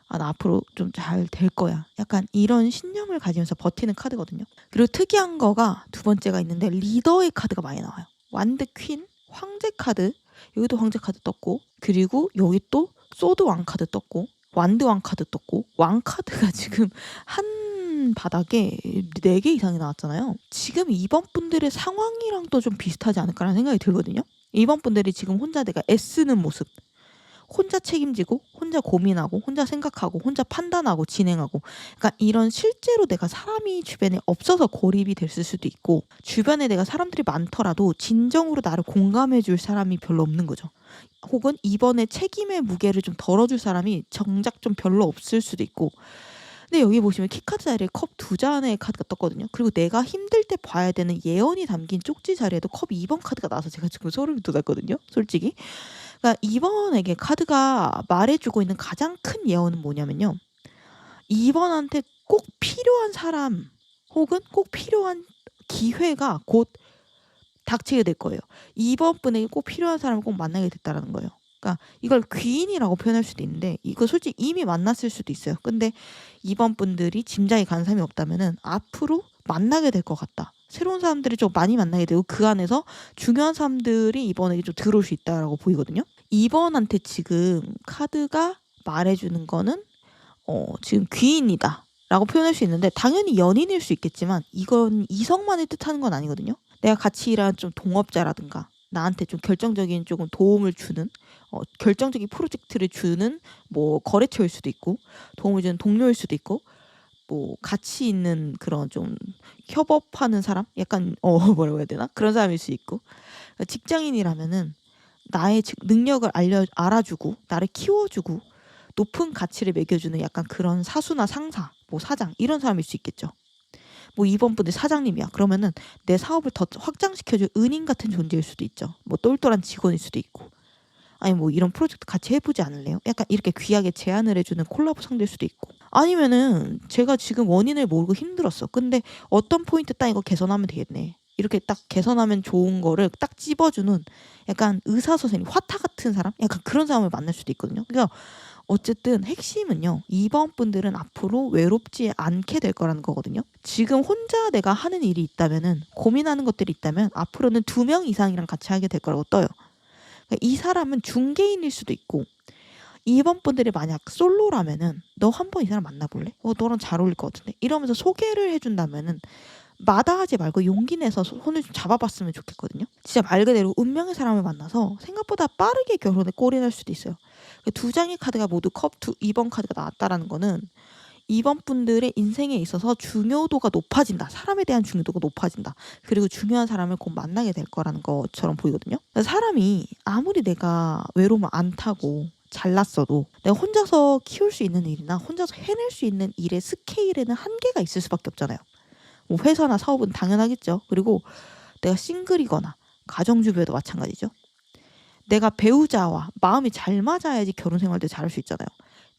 나 앞으로 좀 잘 될 거야. 약간 이런 신념을 가지면서 버티는 카드거든요. 그리고 특이한 거가 두 번째가 있는데 리더의 카드가 많이 나와요. 완드 퀸, 황제 카드, 여기도 황제 카드 떴고, 그리고 여기 또 소드 왕 카드 떴고, 완드 왕 카드 떴고, 왕 카드가 지금 한 바닥에 4개 이상이 나왔잖아요. 지금 이번 분들의 상황이랑 또 좀 비슷하지 않을까라는 생각이 들거든요. 이번 분들이 지금 혼자 내가 애쓰는 모습, 혼자 책임지고 혼자 고민하고 혼자 생각하고 혼자 판단하고 진행하고, 그러니까 이런 실제로 내가 사람이 주변에 없어서 고립이 됐을 수도 있고, 주변에 내가 사람들이 많더라도 진정으로 나를 공감해 줄 사람이 별로 없는 거죠. 혹은 이번에 책임의 무게를 좀 덜어줄 사람이 정작 좀 별로 없을 수도 있고. 근데 여기 보시면 키카드 자리에 컵 2잔의 카드가 떴거든요. 그리고 내가 힘들 때 봐야 되는 예언이 담긴 쪽지 자리에도 컵 2번 카드가 나와서 제가 지금 소름이 돋았거든요. 솔직히. 그러니까 이번에게 카드가 말해주고 있는 가장 큰 예언은 뭐냐면요. 이번한테 꼭 필요한 사람 혹은 꼭 필요한 기회가 곧 닥치게 될 거예요. 이번 분에게 꼭 필요한 사람을 꼭 만나게 됐다라는 거예요. 그러니까 이걸 귀인이라고 표현할 수도 있는데 이거 솔직히 이미 만났을 수도 있어요. 근데 이번 분들이 짐작이 가는 사람이 없다면은 앞으로 만나게 될 것 같다. 새로운 사람들이 좀 많이 만나게 되고 그 안에서 중요한 사람들이 이번에 좀 들어올 수 있다라고 보이거든요. 이번한테 지금 카드가 말해주는 거는 지금 귀인이다 라고 표현할 수 있는데, 당연히 연인일 수 있겠지만 이건 이성만을 뜻하는 건 아니거든요. 내가 같이 일하는 좀 동업자라든가 나한테 좀 결정적인 조금 도움을 주는 결정적인 프로젝트를 주는 뭐 거래처일 수도 있고, 도움을 주는 동료일 수도 있고, 뭐 같이 있는 그런 좀 협업하는 사람, 약간 뭐라고 해야 되나, 그런 사람일 수 있고, 그러니까 직장인이라면은 나의 능력을 알아주고 나를 키워주고 높은 가치를 매겨주는 약간 그런 사수나 상사, 뭐 사장 이런 사람일 수 있겠죠. 뭐 이번 분들 사장님이야. 그러면은 내 사업을 더 확장시켜줄 은인 같은 존재일 수도 있죠. 뭐 똘똘한 직원일 수도 있고. 아니 뭐 이런 프로젝트 같이 해보지 않을래요? 약간 이렇게 귀하게 제안을 해주는 콜라보 상대일 수도 있고. 아니면은 제가 지금 원인을 모르고 힘들었어. 근데 어떤 포인트 딱 이거 개선하면 되겠네. 이렇게 딱 개선하면 좋은 거를 딱 찝어주는 약간 의사 선생님, 화타 같은 사람? 약간 그런 사람을 만날 수도 있거든요. 그러니까 어쨌든 핵심은요. 이번 분들은 앞으로 외롭지 않게 될 거라는 거거든요. 지금 혼자 내가 하는 일이 있다면은, 고민하는 것들이 있다면 앞으로는 2명 이상이랑 같이 하게 될 거라고 떠요. 그러니까 이 사람은 중개인일 수도 있고, 이번 분들이 만약 솔로라면은 너 한번 이 사람 만나볼래? 너랑 잘 어울릴 것 같은데? 이러면서 소개를 해준다면은 마다하지 말고 용기 내서 손을 좀 잡아봤으면 좋겠거든요. 진짜 말 그대로 운명의 사람을 만나서 생각보다 빠르게 결혼에 꼴이 날 수도 있어요. 두 장의 카드가 모두 컵 2번 카드가 나왔다라는 거는 이번 분들의 인생에 있어서 중요도가 높아진다. 사람에 대한 중요도가 높아진다. 그리고 중요한 사람을 곧 만나게 될 거라는 것처럼 보이거든요. 사람이 아무리 내가 외로움을 안 타고 잘났어도 내가 혼자서 키울 수 있는 일이나 혼자서 해낼 수 있는 일의 스케일에는 한계가 있을 수밖에 없잖아요. 뭐 회사나 사업은 당연하겠죠. 그리고 내가 싱글이거나 가정주부에도 마찬가지죠. 내가 배우자와 마음이 잘 맞아야지 결혼 생활도 잘할 수 있잖아요.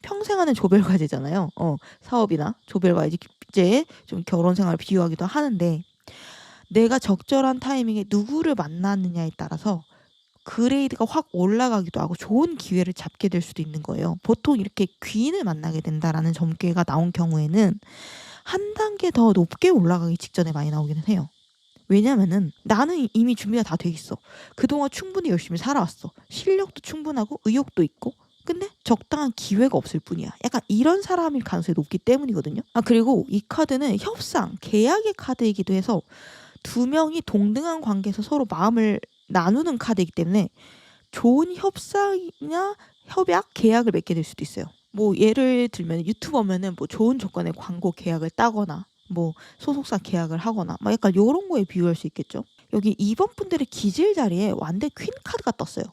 평생 하는 조별과제잖아요. 사업이나 조별과제 이제 좀 결혼 생활을 비유하기도 하는데, 내가 적절한 타이밍에 누구를 만났느냐에 따라서 그레이드가 확 올라가기도 하고 좋은 기회를 잡게 될 수도 있는 거예요. 보통 이렇게 귀인을 만나게 된다라는 점괘가 나온 경우에는 한 단계 더 높게 올라가기 직전에 많이 나오기는 해요. 왜냐면은 나는 이미 준비가 다 돼 있어. 그동안 충분히 열심히 살아왔어. 실력도 충분하고 의욕도 있고, 근데 적당한 기회가 없을 뿐이야. 약간 이런 사람일 가능성이 높기 때문이거든요. 그리고 이 카드는 협상, 계약의 카드이기도 해서 2명이 동등한 관계에서 서로 마음을 나누는 카드이기 때문에 좋은 협상이나 협약, 계약을 맺게 될 수도 있어요. 뭐 예를 들면 유튜버면은 뭐 좋은 조건의 광고 계약을 따거나 뭐 소속사 계약을 하거나 막 약간 요런 거에 비유할 수 있겠죠. 여기 2번 분들의 기질 자리에 완대 퀸 카드가 떴어요.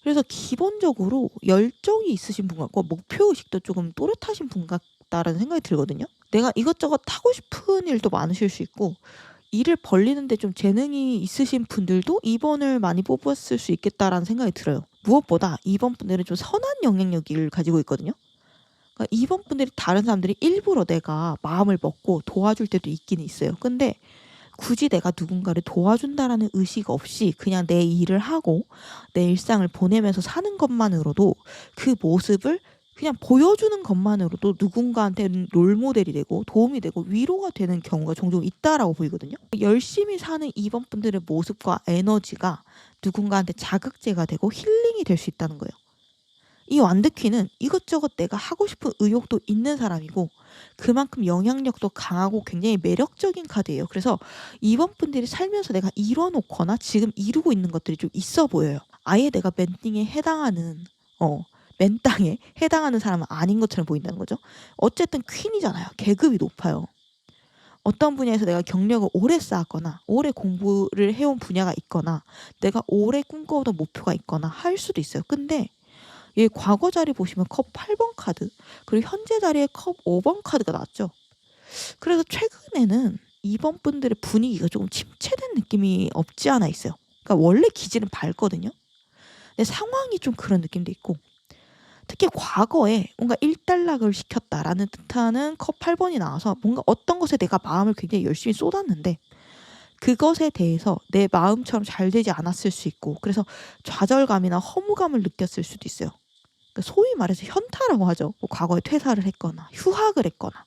그래서 기본적으로 열정이 있으신 분 같고 목표의식도 조금 또렷하신 분 같다라는 생각이 들거든요. 내가 이것저것 하고 싶은 일도 많으실 수 있고 일을 벌리는데 좀 재능이 있으신 분들도 2번을 많이 뽑았을 수 있겠다라는 생각이 들어요. 무엇보다 2번 분들은 좀 선한 영향력을 가지고 있거든요. 그러니까 2번 분들이 다른 사람들이 일부러 내가 마음을 먹고 도와줄 때도 있긴 있어요. 근데 굳이 내가 누군가를 도와준다라는 의식 없이 그냥 내 일을 하고 내 일상을 보내면서 사는 것만으로도 그 모습을 그냥 보여주는 것만으로도 누군가한테 롤모델이 되고 도움이 되고 위로가 되는 경우가 종종 있다라고 보이거든요. 열심히 사는 2번 분들의 모습과 에너지가 누군가한테 자극제가 되고 힐링이 될 수 있다는 거예요. 이 완드퀸은 이것저것 내가 하고 싶은 의욕도 있는 사람이고 그만큼 영향력도 강하고 굉장히 매력적인 카드예요. 그래서 2번 분들이 살면서 내가 이뤄놓거나 지금 이루고 있는 것들이 좀 있어 보여요. 아예 내가 맨땅에 해당하는 맨땅에 해당하는 사람은 아닌 것처럼 보인다는 거죠. 어쨌든 퀸이잖아요. 계급이 높아요. 어떤 분야에서 내가 경력을 오래 쌓았거나 오래 공부를 해온 분야가 있거나 내가 오래 꿈꿔오던 목표가 있거나 할 수도 있어요. 근데 이 과거 자리 보시면 컵 8번 카드 그리고 현재 자리에 컵 5번 카드가 나왔죠. 그래서 최근에는 2번 분들의 분위기가 조금 침체된 느낌이 없지 않아 있어요. 그러니까 원래 기질은 밝거든요. 근데 상황이 좀 그런 느낌도 있고 특히 과거에 뭔가 일단락을 시켰다라는 뜻하는 컵 8번이 나와서 뭔가 어떤 것에 내가 마음을 굉장히 열심히 쏟았는데 그것에 대해서 내 마음처럼 잘 되지 않았을 수 있고 그래서 좌절감이나 허무감을 느꼈을 수도 있어요. 그러니까 소위 말해서 현타라고 하죠. 뭐 과거에 퇴사를 했거나 휴학을 했거나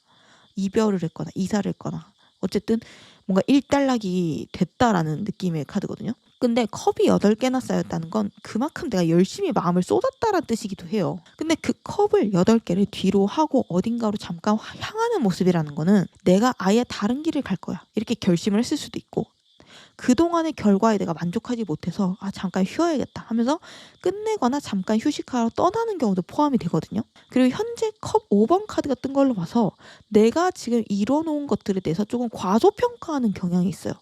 이별을 했거나 이사를 했거나 어쨌든 뭔가 일단락이 됐다라는 느낌의 카드거든요. 근데 컵이 8개나 쌓였다는 건 그만큼 내가 열심히 마음을 쏟았다라는 뜻이기도 해요. 근데 그 컵을 8개를 뒤로 하고 어딘가로 잠깐 향하는 모습이라는 거는 내가 아예 다른 길을 갈 거야 이렇게 결심을 했을 수도 있고 그동안의 결과에 내가 만족하지 못해서 잠깐 쉬어야겠다 하면서 끝내거나 잠깐 휴식하러 떠나는 경우도 포함이 되거든요. 그리고 현재 컵 5번 카드가 뜬 걸로 봐서 내가 지금 이뤄놓은 것들에 대해서 조금 과소평가하는 경향이 있어요.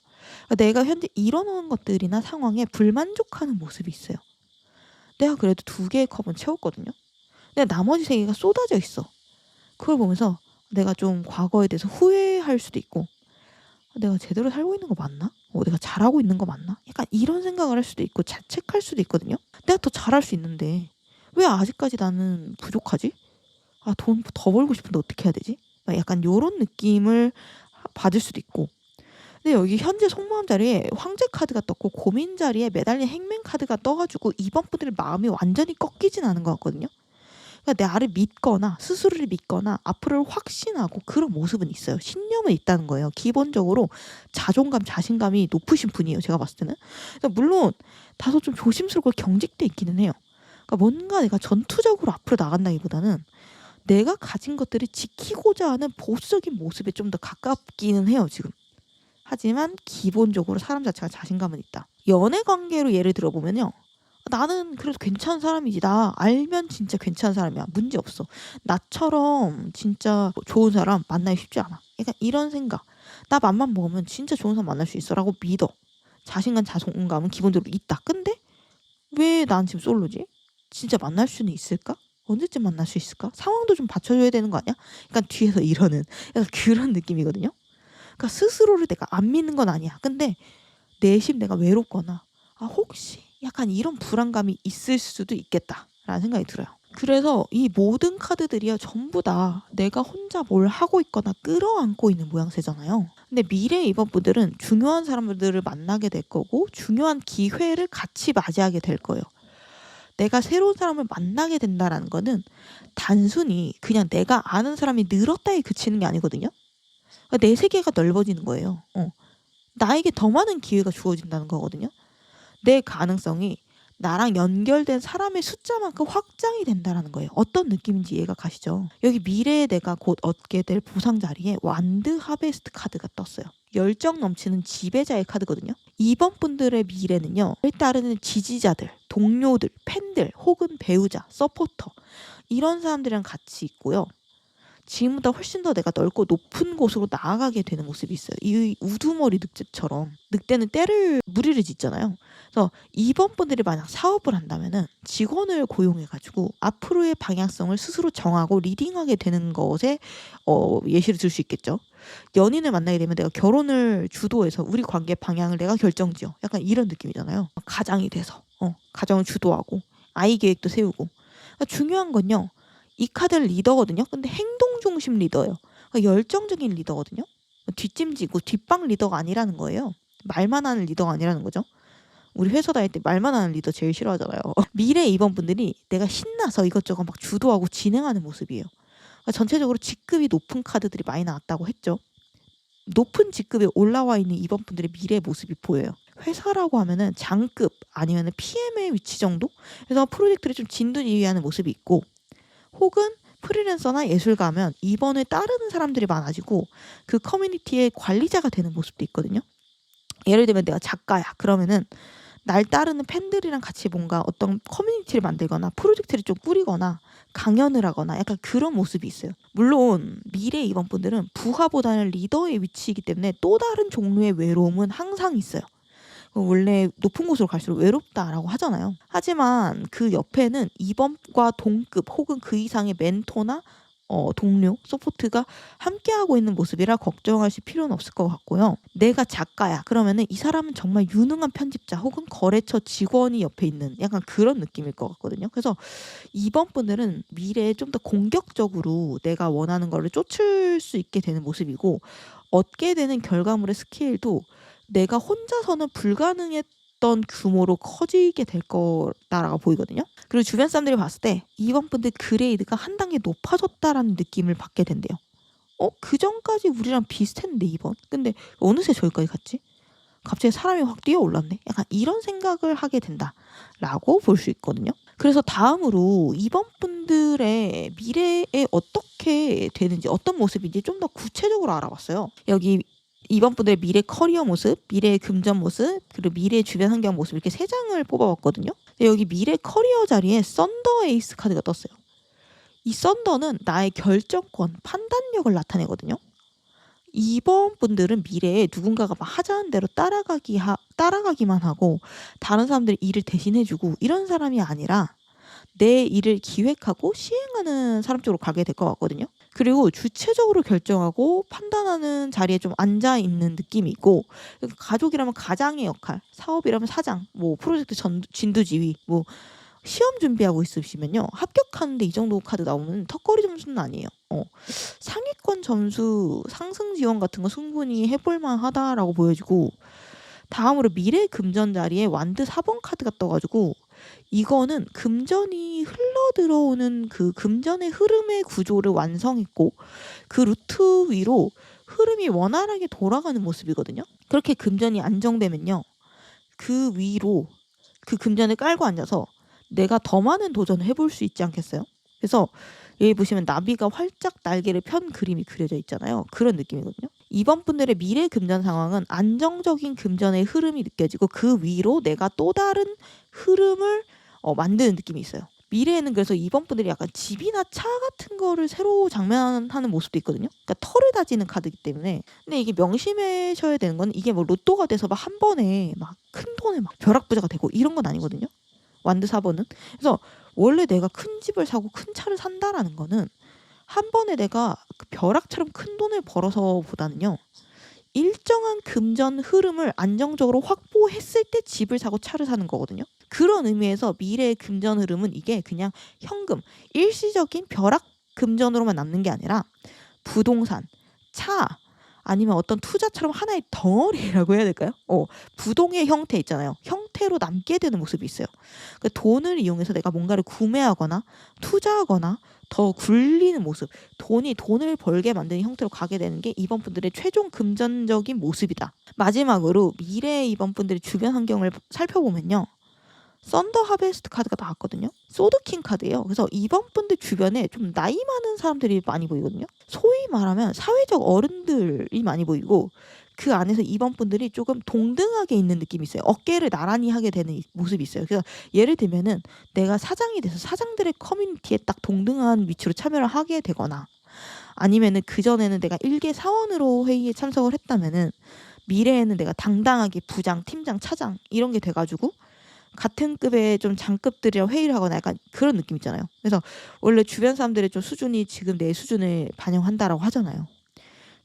그러니까 내가 현재 이뤄놓은 것들이나 상황에 불만족하는 모습이 있어요. 내가 그래도 2개의 컵은 채웠거든요. 근데 나머지 3개가 쏟아져 있어. 그걸 보면서 내가 좀 과거에 대해서 후회할 수도 있고 내가 제대로 살고 있는 거 맞나? 내가 잘하고 있는 거 맞나? 약간 이런 생각을 할 수도 있고 자책할 수도 있거든요. 내가 더 잘할 수 있는데 왜 아직까지 나는 부족하지? 돈 더 벌고 싶은데 어떻게 해야 되지? 약간 요런 느낌을 받을 수도 있고 근데 여기 현재 속마음 자리에 황제 카드가 떴고 고민 자리에 매달린 행맨 카드가 떠가지고 2번 분들의 마음이 완전히 꺾이진 않은 것 같거든요. 그러니까 나를 믿거나 스스로를 믿거나 앞으로를 확신하고 그런 모습은 있어요. 신념은 있다는 거예요. 기본적으로 자존감, 자신감이 높으신 분이에요. 제가 봤을 때는. 그러니까 물론 다소 좀 조심스럽고 경직돼 있기는 해요. 그러니까 뭔가 내가 전투적으로 앞으로 나간다기보다는 내가 가진 것들을 지키고자 하는 보수적인 모습에 좀 더 가깝기는 해요. 지금. 하지만 기본적으로 사람 자체가 자신감은 있다. 연애 관계로 예를 들어보면요. 나는 그래도 괜찮은 사람이지. 나 알면 진짜 괜찮은 사람이야. 문제 없어. 나처럼 진짜 좋은 사람 만나기 쉽지 않아. 약간 이런 생각. 나 맘만 먹으면 진짜 좋은 사람 만날 수 있어라고 믿어. 자신감, 자존감은 기본적으로 있다. 근데 왜 난 지금 솔로지? 진짜 만날 수는 있을까? 언제쯤 만날 수 있을까? 상황도 좀 받쳐줘야 되는 거 아니야? 약간 뒤에서 이러는 약간 그런 느낌이거든요. 그러니까 스스로를 내가 안 믿는 건 아니야. 근데 내심 내가 외롭거나 혹시 약간 이런 불안감이 있을 수도 있겠다라는 생각이 들어요. 그래서 이 모든 카드들이요 전부 다 내가 혼자 뭘 하고 있거나 끌어안고 있는 모양새잖아요. 근데 미래 2번 분들은 중요한 사람들을 만나게 될 거고 중요한 기회를 같이 맞이하게 될 거예요. 내가 새로운 사람을 만나게 된다라는 거는 단순히 그냥 내가 아는 사람이 늘었다에 그치는 게 아니거든요. 그러니까 내 세계가 넓어지는 거예요. 나에게 더 많은 기회가 주어진다는 거거든요. 내 가능성이 나랑 연결된 사람의 숫자만큼 확장이 된다는 거예요. 어떤 느낌인지 이해가 가시죠? 여기 미래에 내가 곧 얻게 될 보상 자리에 완드 하베스트 카드가 떴어요. 열정 넘치는 지배자의 카드거든요. 2번 분들의 미래는요. 따르는 지지자들, 동료들, 팬들 혹은 배우자, 서포터 이런 사람들이랑 같이 있고요. 지금보다 훨씬 더 내가 넓고 높은 곳으로 나아가게 되는 모습이 있어요. 이 우두머리 늑대처럼 늑대는 때를 무리를 짓잖아요. 그래서 임원분들이 만약 사업을 한다면은 직원을 고용해가지고 앞으로의 방향성을 스스로 정하고 리딩하게 되는 것에 예시를 들 수 있겠죠. 연인을 만나게 되면 내가 결혼을 주도해서 우리 관계 방향을 내가 결정지어. 약간 이런 느낌이잖아요. 가장이 돼서 가정을 주도하고 아이 계획도 세우고. 그러니까 중요한 건요. 이 카드는 리더거든요. 근데 행동 중심 리더예요. 그러니까 열정적인 리더거든요. 뒷짐지고 뒷방 리더가 아니라는 거예요. 말만 하는 리더가 아니라는 거죠. 우리 회사 다닐 때 말만 하는 리더 제일 싫어하잖아요. 미래 임원분들이 내가 신나서 이것저것 막 주도하고 진행하는 모습이에요. 그러니까 전체적으로 직급이 높은 카드들이 많이 나왔다고 했죠. 높은 직급에 올라와 있는 임원분들의 미래 모습이 보여요. 회사라고 하면은 장급 아니면 PM의 위치 정도? 그래서 프로젝트를 좀 진두지휘하는 모습이 있고, 혹은 프리랜서나 예술가면 이번을 따르는 사람들이 많아지고 그 커뮤니티의 관리자가 되는 모습도 있거든요. 예를 들면 내가 작가야. 그러면은 날 따르는 팬들이랑 같이 뭔가 어떤 커뮤니티를 만들거나 프로젝트를 좀 꾸리거나 강연을 하거나 약간 그런 모습이 있어요. 물론 미래 임원분들은 부하보다는 리더의 위치이기 때문에 또 다른 종류의 외로움은 항상 있어요. 원래 높은 곳으로 갈수록 외롭다라고 하잖아요. 하지만 그 옆에는 임원과 동급 혹은 그 이상의 멘토나 동료, 서포트가 함께하고 있는 모습이라 걱정하실 필요는 없을 것 같고요. 내가 작가야. 그러면은 이 사람은 정말 유능한 편집자 혹은 거래처 직원이 옆에 있는 약간 그런 느낌일 것 같거든요. 그래서 이번 분들은 미래에 좀 더 공격적으로 내가 원하는 거를 쫓을 수 있게 되는 모습이고, 얻게 되는 결과물의 스케일도 내가 혼자서는 불가능했던 규모로 커지게 될 거다라고 보이거든요. 그리고 주변 사람들이 봤을 때 이번 분들 그레이드가 한 단계 높아졌다라는 느낌을 받게 된대요. 그 전까지 우리랑 비슷했는데 이번. 근데 어느새 저기까지 갔지? 갑자기 사람이 확 뛰어올랐네. 약간 이런 생각을 하게 된다라고 볼 수 있거든요. 그래서 다음으로 이번 분들의 미래에 어떻게 되는지 어떤 모습인지 좀 더 구체적으로 알아봤어요. 여기 이번 분들의 미래 커리어 모습, 미래의 금전 모습, 그리고 미래 주변 환경 모습 이렇게 3장을 뽑아봤거든요. 여기 미래 커리어 자리에 썬더 에이스 카드가 떴어요. 이 썬더는 나의 결정권, 판단력을 나타내거든요. 이번 분들은 미래에 누군가가 막 하자는 대로 따라가기만 하고 다른 사람들의 일을 대신해주고 이런 사람이 아니라 내 일을 기획하고 시행하는 사람 쪽으로 가게 될 것 같거든요. 그리고 주체적으로 결정하고 판단하는 자리에 좀 앉아있는 느낌이 있고, 가족이라면 가장의 역할, 사업이라면 사장, 뭐 프로젝트 진두지휘, 뭐 시험 준비하고 있으시면요. 합격하는데 이 정도 카드 나오면 턱걸이 점수는 아니에요. 상위권 점수 상승 지원 같은 거 충분히 해볼만 하다라고 보여지고, 다음으로 미래 금전 자리에 완드 4번 카드가 떠가지고 이거는 금전이 흘러 들어오는 그 금전의 흐름의 구조를 완성했고 그 루트 위로 흐름이 원활하게 돌아가는 모습이거든요. 그렇게 금전이 안정되면요. 그 위로 그 금전을 깔고 앉아서 내가 더 많은 도전을 해볼 수 있지 않겠어요? 그래서 여기 보시면 나비가 활짝 날개를 편 그림이 그려져 있잖아요. 그런 느낌이거든요. 이번 분들의 미래 금전 상황은 안정적인 금전의 흐름이 느껴지고 그 위로 내가 또 다른 흐름을 만드는 느낌이 있어요. 미래에는 그래서 이번 분들이 약간 집이나 차 같은 거를 새로 장만하는 모습도 있거든요. 그러니까 털을 다지는 카드이기 때문에. 근데 이게 명심하셔야 되는 건 이게 뭐 로또가 돼서 막 한 번에 막 큰 돈에 막 벼락부자가 되고 이런 건 아니거든요. 완드 4번은. 그래서 원래 내가 큰 집을 사고 큰 차를 산다라는 거는 한 번에 내가 그 벼락처럼 큰 돈을 벌어서 보다는요. 일정한 금전 흐름을 안정적으로 확보했을 때 집을 사고 차를 사는 거거든요. 그런 의미에서 미래의 금전 흐름은 이게 그냥 현금, 일시적인 벼락 금전으로만 남는 게 아니라 부동산, 차, 아니면 어떤 투자처럼 하나의 덩어리라고 해야 될까요? 부동의 형태 있잖아요. 형태로 남게 되는 모습이 있어요. 그 돈을 이용해서 내가 뭔가를 구매하거나 투자하거나 더 굴리는 모습, 돈을 벌게 만드는 형태로 가게 되는 게 이번 분들의 최종 금전적인 모습이다. 마지막으로 미래의 이번 분들의 주변 환경을 살펴보면요. 썬더 하베스트 카드가 나왔거든요. 소드킹 카드예요. 그래서 이번 분들 주변에 좀 나이 많은 사람들이 많이 보이거든요. 소위 말하면 사회적 어른들이 많이 보이고 그 안에서 이번 분들이 조금 동등하게 있는 느낌이 있어요. 어깨를 나란히 하게 되는 모습이 있어요. 그래서 예를 들면은 내가 사장이 돼서 사장들의 커뮤니티에 딱 동등한 위치로 참여를 하게 되거나 아니면은 그전에는 내가 일개 사원으로 회의에 참석을 했다면은 미래에는 내가 당당하게 부장, 팀장, 차장 이런 게 돼가지고 같은 급의 좀 장급들이랑 회의를 하거나 약간 그런 느낌 있잖아요. 그래서 원래 주변 사람들의 좀 수준이 지금 내 수준을 반영한다라고 하잖아요.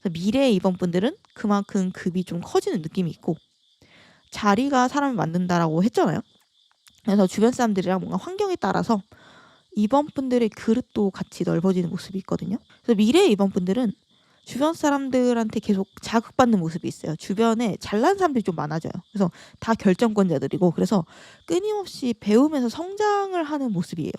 그래서 미래의 입원분들은 그만큼 급이 좀 커지는 느낌이 있고, 자리가 사람을 만든다라고 했잖아요. 그래서 주변 사람들이랑 뭔가 환경에 따라서 입원분들의 그릇도 같이 넓어지는 모습이 있거든요. 그래서 미래의 입원분들은 주변 사람들한테 계속 자극받는 모습이 있어요. 주변에 잘난 사람들이 좀 많아져요. 그래서 다 결정권자들이고, 그래서 끊임없이 배우면서 성장을 하는 모습이에요.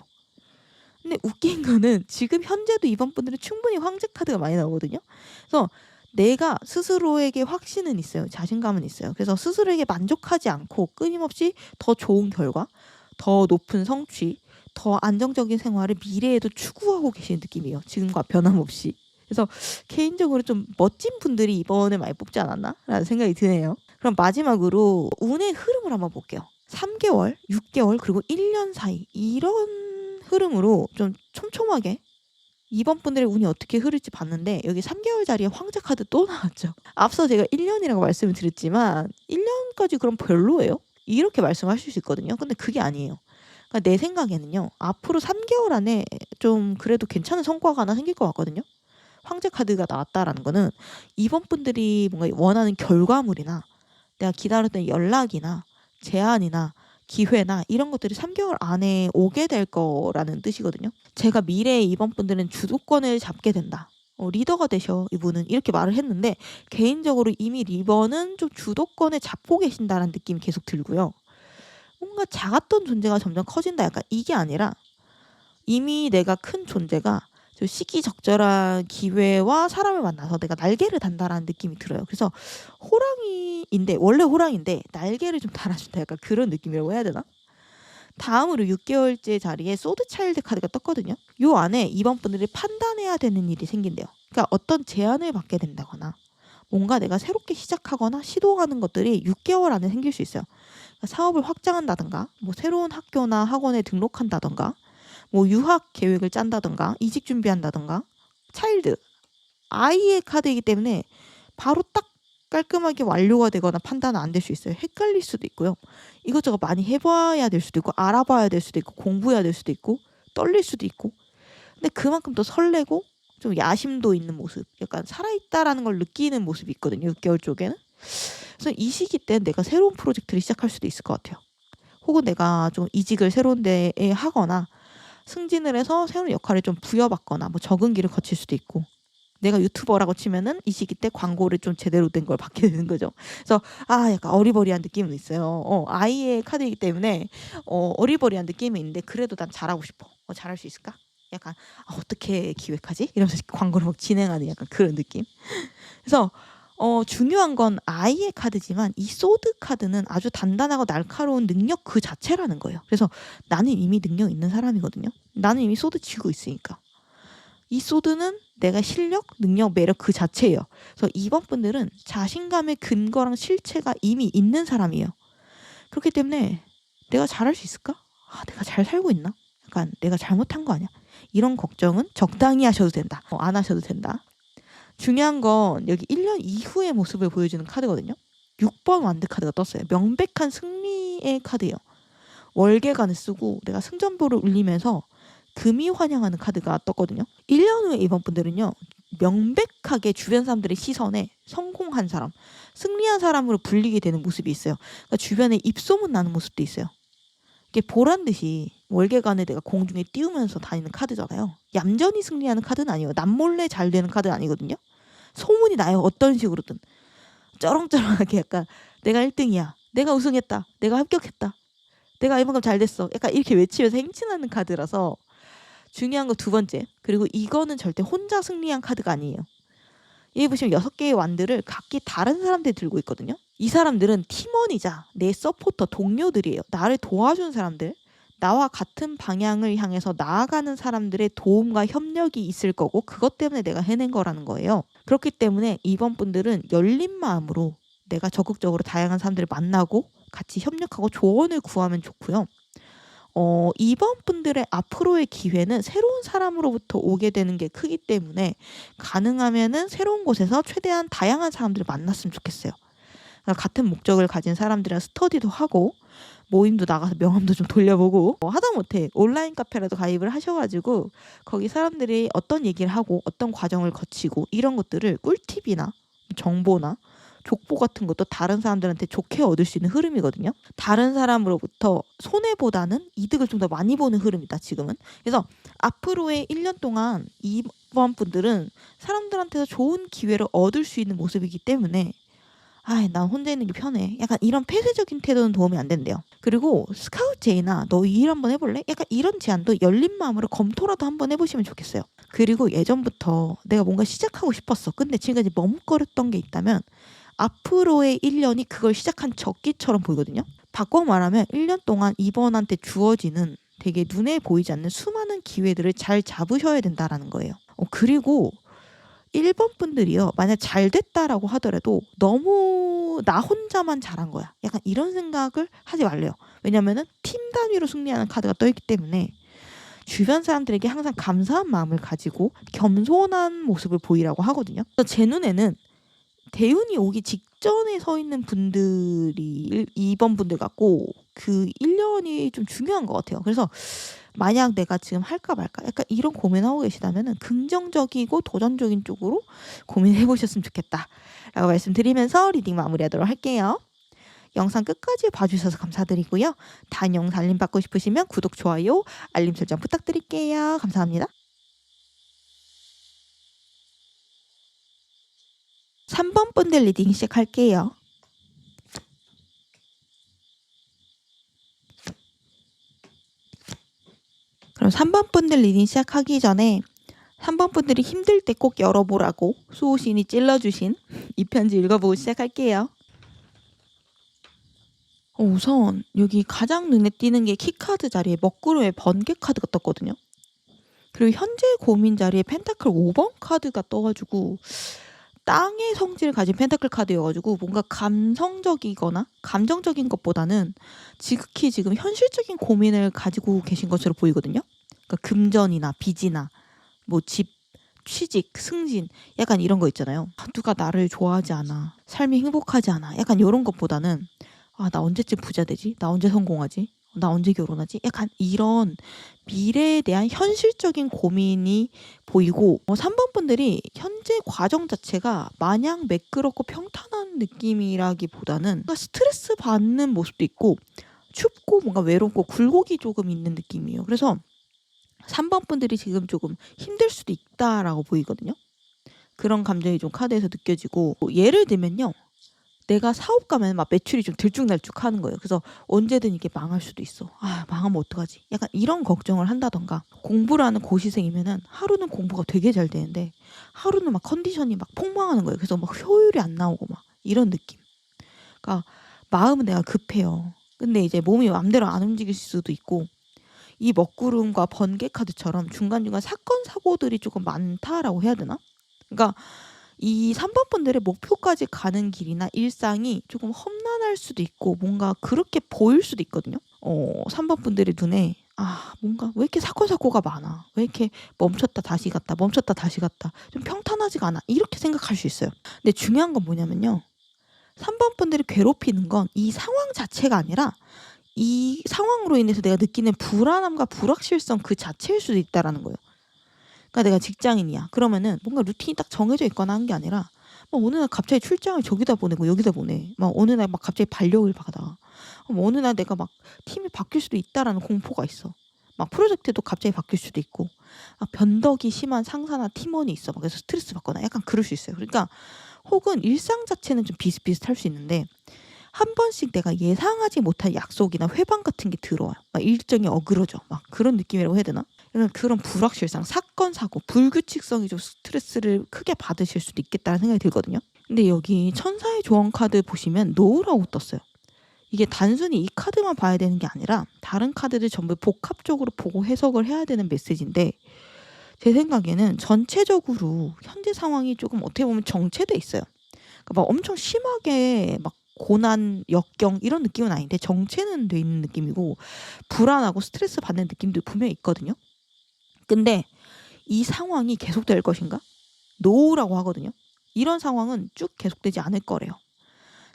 근데 웃긴 거는 지금 현재도 이번 분들은 충분히 황제 카드가 많이 나오거든요. 그래서 내가 스스로에게 확신은 있어요. 자신감은 있어요. 그래서 스스로에게 만족하지 않고 끊임없이 더 좋은 결과, 더 높은 성취, 더 안정적인 생활을 미래에도 추구하고 계시는 느낌이에요. 지금과 변함없이. 그래서 개인적으로 좀 멋진 분들이 이번에 많이 뽑지 않았나? 라는 생각이 드네요. 그럼 마지막으로 운의 흐름을 한번 볼게요. 3개월, 6개월, 그리고 1년 사이 이런 흐름으로 좀 촘촘하게 이번 분들의 운이 어떻게 흐를지 봤는데, 여기 3개월짜리 황제 카드 또 나왔죠. 앞서 제가 1년이라고 말씀을 드렸지만 1년까지 그럼 별로예요? 이렇게 말씀하실 수 있거든요. 근데 그게 아니에요. 그러니까 내 생각에는요, 앞으로 3개월 안에 좀 그래도 괜찮은 성과가 하나 생길 것 같거든요. 황제 카드가 나왔다라는 거는 이번 분들이 뭔가 원하는 결과물이나 내가 기다렸던 연락이나 제안이나 기회나 이런 것들이 3개월 안에 오게 될 거라는 뜻이거든요. 제가 미래에 이번 분들은 주도권을 잡게 된다. 리더가 되셔 이분은, 이렇게 말을 했는데 개인적으로 이미 리버는 좀 주도권을 잡고 계신다는 느낌이 계속 들고요. 뭔가 작았던 존재가 점점 커진다, 약간 이게 아니라 이미 내가 큰 존재가 좀 시기적절한 기회와 사람을 만나서 내가 날개를 단다라는 느낌이 들어요. 그래서 호랑이인데, 원래 호랑이인데 날개를 좀 달아준다, 약간 그런 느낌이라고 해야 되나? 다음으로 6개월째 자리에 소드 차일드 카드가 떴거든요. 요 안에 이번 분들이 판단해야 되는 일이 생긴대요. 그러니까 어떤 제안을 받게 된다거나 뭔가 내가 새롭게 시작하거나 시도하는 것들이 6개월 안에 생길 수 있어요. 그러니까 사업을 확장한다든가, 뭐 새로운 학교나 학원에 등록한다든가, 뭐 유학 계획을 짠다든가, 이직 준비한다든가. 차일드, 아이의 카드이기 때문에 바로 딱 깔끔하게 완료가 되거나 판단은 안 될 수 있어요. 헷갈릴 수도 있고요. 이것저것 많이 해봐야 될 수도 있고, 알아봐야 될 수도 있고, 공부해야 될 수도 있고, 떨릴 수도 있고. 근데 그만큼 또 설레고 좀 야심도 있는 모습, 약간 살아있다라는 걸 느끼는 모습이 있거든요. 6개월 쪽에는. 그래서 이 시기 때 내가 새로운 프로젝트를 시작할 수도 있을 것 같아요. 혹은 내가 좀 이직을 새로운 데에 하거나 승진을 해서 새로운 역할을 좀 부여받거나 뭐 적응기를 거칠 수도 있고, 내가 유튜버라고 치면은 이 시기 때 광고를 좀 제대로 된 걸 받게 되는 거죠. 그래서 약간 어리버리한 느낌은 있어요. 아이의 카드이기 때문에 어리버리한 느낌이 있는데 그래도 난 잘하고 싶어. 잘할 수 있을까? 약간 어떻게 기획하지? 이러면서 광고를 막 진행하는 약간 그런 느낌. 그래서 중요한 건 아이의 카드지만 이 소드 카드는 아주 단단하고 날카로운 능력 그 자체라는 거예요. 그래서 나는 이미 능력 있는 사람이거든요. 나는 이미 소드 쥐고 있으니까. 이 소드는 내가 실력, 능력, 매력 그 자체예요. 그래서 이번 분들은 자신감의 근거랑 실체가 이미 있는 사람이에요. 그렇기 때문에 내가 잘할 수 있을까? 내가 잘 살고 있나? 약간 내가 잘못한 거 아니야? 이런 걱정은 적당히 하셔도 된다. 안 하셔도 된다. 중요한 건 여기 1년 이후의 모습을 보여주는 카드거든요. 6번 완드 카드가 떴어요. 명백한 승리의 카드예요. 월계관을 쓰고 내가 승전보를 울리면서 금이 환영하는 카드가 떴거든요. 1년 후에 이번 분들은요, 명백하게 주변 사람들의 시선에 성공한 사람, 승리한 사람으로 불리게 되는 모습이 있어요. 그러니까 주변에 입소문 나는 모습도 있어요. 이게 보란 듯이 월계관에 내가 공중에 띄우면서 다니는 카드잖아요. 얌전히 승리하는 카드는 아니에요. 남몰래 잘 되는 카드는 아니거든요. 소문이 나요. 어떤 식으로든. 쩌렁쩌렁하게 약간 내가 1등이야. 내가 우승했다. 내가 합격했다. 내가 이만큼 잘 됐어. 약간 이렇게 외치면서 행진하는 카드라서 중요한 거 두 번째. 그리고 이거는 절대 혼자 승리한 카드가 아니에요. 여기 보시면 6개의 완드를 각기 다른 사람들이 들고 있거든요. 이 사람들은 팀원이자 내 서포터, 동료들이에요. 나를 도와준 사람들, 나와 같은 방향을 향해서 나아가는 사람들의 도움과 협력이 있을 거고, 그것 때문에 내가 해낸 거라는 거예요. 그렇기 때문에 이번 분들은 열린 마음으로 내가 적극적으로 다양한 사람들을 만나고 같이 협력하고 조언을 구하면 좋고요. 이번 분들의 앞으로의 기회는 새로운 사람으로부터 오게 되는 게 크기 때문에 가능하면은 새로운 곳에서 최대한 다양한 사람들을 만났으면 좋겠어요. 그러니까 같은 목적을 가진 사람들이랑 스터디도 하고 모임도 나가서 명함도 좀 돌려보고 하다못해 온라인 카페라도 가입을 하셔가지고 거기 사람들이 어떤 얘기를 하고 어떤 과정을 거치고 이런 것들을 꿀팁이나 정보나 족보 같은 것도 다른 사람들한테 좋게 얻을 수 있는 흐름이거든요. 다른 사람으로부터 손해보다는 이득을 좀 더 많이 보는 흐름이다 지금은. 그래서 앞으로의 1년 동안 이번 분들은 사람들한테서 좋은 기회를 얻을 수 있는 모습이기 때문에 난 혼자 있는 게 편해. 약간 이런 폐쇄적인 태도는 도움이 안 된대요. 그리고 스카우트 제이나 너 이 일 한번 해볼래? 약간 이런 제안도 열린 마음으로 검토라도 한번 해보시면 좋겠어요. 그리고 예전부터 내가 뭔가 시작하고 싶었어. 근데 지금까지 머뭇거렸던 게 있다면 앞으로의 1년이 그걸 시작한 적기처럼 보이거든요. 바꿔 말하면 1년 동안 이번한테 주어지는 되게 눈에 보이지 않는 수많은 기회들을 잘 잡으셔야 된다라는 거예요. 그리고 1번 분들이요. 만약 잘 됐다라고 하더라도 너무 나 혼자만 잘한 거야. 약간 이런 생각을 하지 말래요. 왜냐면은 팀 단위로 승리하는 카드가 떠있기 때문에 주변 사람들에게 항상 감사한 마음을 가지고 겸손한 모습을 보이라고 하거든요. 그래서 제 눈에는 대운이 오기 직전에 서 있는 분들이 2번 분들 같고 그 1년이 좀 중요한 것 같아요. 그래서 만약 내가 지금 할까 말까 약간 이런 고민하고 계시다면 긍정적이고 도전적인 쪽으로 고민해 보셨으면 좋겠다 라고 말씀드리면서 리딩 마무리하도록 할게요. 영상 끝까지 봐주셔서 감사드리고요. 다음 영상 알림 받고 싶으시면 구독, 좋아요, 알림 설정 부탁드릴게요. 감사합니다. 3번 분들 리딩 시작할게요. 그럼 3번 분들 리딩 시작하기 전에 3번 분들이 힘들 때 꼭 열어보라고 수호신이 찔러주신 이 편지 읽어보고 시작할게요. 우선 여기 가장 눈에 띄는 게 키카드 자리에 먹구름의 번개 카드가 떴거든요. 그리고 현재 고민 자리에 펜타클 5번 카드가 떠가지고 땅의 성질을 가진 펜타클 카드여가지고 뭔가 감성적이거나 감정적인 것보다는 지극히 지금 현실적인 고민을 가지고 계신 것으로 보이거든요. 그러니까 금전이나 빚이나 뭐 집, 취직, 승진 약간 이런 거 있잖아요. 누가 나를 좋아하지 않아, 삶이 행복하지 않아, 약간 이런 것보다는 나 언제쯤 부자 되지? 나 언제 성공하지? 나 언제 결혼하지? 약간 이런 미래에 대한 현실적인 고민이 보이고 3번 분들이 현재 과정 자체가 마냥 매끄럽고 평탄한 느낌이라기보다는 뭔가 스트레스 받는 모습도 있고 춥고 뭔가 외롭고 굴곡이 조금 있는 느낌이에요. 그래서 3번 분들이 지금 조금 힘들 수도 있다라고 보이거든요. 그런 감정이 좀 카드에서 느껴지고 예를 들면요. 내가 사업 가면 막 매출이 좀 들쭉날쭉하는 거예요. 그래서 언제든 이게 망할 수도 있어. 망하면 어떡하지? 약간 이런 걱정을 한다던가 공부를 하는 고시생이면은 하루는 공부가 되게 잘 되는데 하루는 막 컨디션이 막 폭망하는 거예요. 그래서 막 효율이 안 나오고 막 이런 느낌. 그러니까 마음은 내가 급해요. 근데 이제 몸이 마음대로 안 움직일 수도 있고 이 먹구름과 번개 카드처럼 중간중간 사건 사고들이 조금 많다라고 해야 되나? 그러니까 이 3번 분들의 목표까지 가는 길이나 일상이 조금 험난할 수도 있고 뭔가 그렇게 보일 수도 있거든요. 3번 분들의 눈에 뭔가 왜 이렇게 사건 사고가 많아? 왜 이렇게 멈췄다 다시 갔다 멈췄다 다시 갔다 좀 평탄하지가 않아? 이렇게 생각할 수 있어요. 근데 중요한 건 뭐냐면요. 3번 분들이 괴롭히는 건 이 상황 자체가 아니라 이 상황으로 인해서 내가 느끼는 불안함과 불확실성 그 자체일 수도 있다라는 거예요. 그러니까 내가 직장인이야. 그러면은 뭔가 루틴이 딱 정해져 있거나 한 게 아니라 막 어느 날 갑자기 출장을 저기다 보내고 여기다 보내. 막 어느 날 막 갑자기 발령을 받아. 어느 날 내가 막 팀이 바뀔 수도 있다라는 공포가 있어. 막 프로젝트도 갑자기 바뀔 수도 있고 막 변덕이 심한 상사나 팀원이 있어. 막 그래서 스트레스 받거나 약간 그럴 수 있어요. 그러니까 혹은 일상 자체는 좀 비슷비슷할 수 있는데 한 번씩 내가 예상하지 못한 약속이나 회방 같은 게 들어와요. 막 일정이 어그러져. 막 그런 느낌이라고 해야 되나? 그런 불확실성, 사건, 사고, 불규칙성이 좀 스트레스를 크게 받으실 수도 있겠다는 생각이 들거든요. 근데 여기 천사의 조언 카드 보시면 노우라고 떴어요. 이게 단순히 이 카드만 봐야 되는 게 아니라 다른 카드들 전부 복합적으로 보고 해석을 해야 되는 메시지인데 제 생각에는 전체적으로 현재 상황이 조금 어떻게 보면 정체돼 있어요. 그러니까 막 엄청 심하게 막 고난, 역경 이런 느낌은 아닌데 정체는 돼 있는 느낌이고 불안하고 스트레스 받는 느낌도 분명히 있거든요. 근데 이 상황이 계속될 것인가? 노라고 하거든요. 이런 상황은 쭉 계속되지 않을 거래요.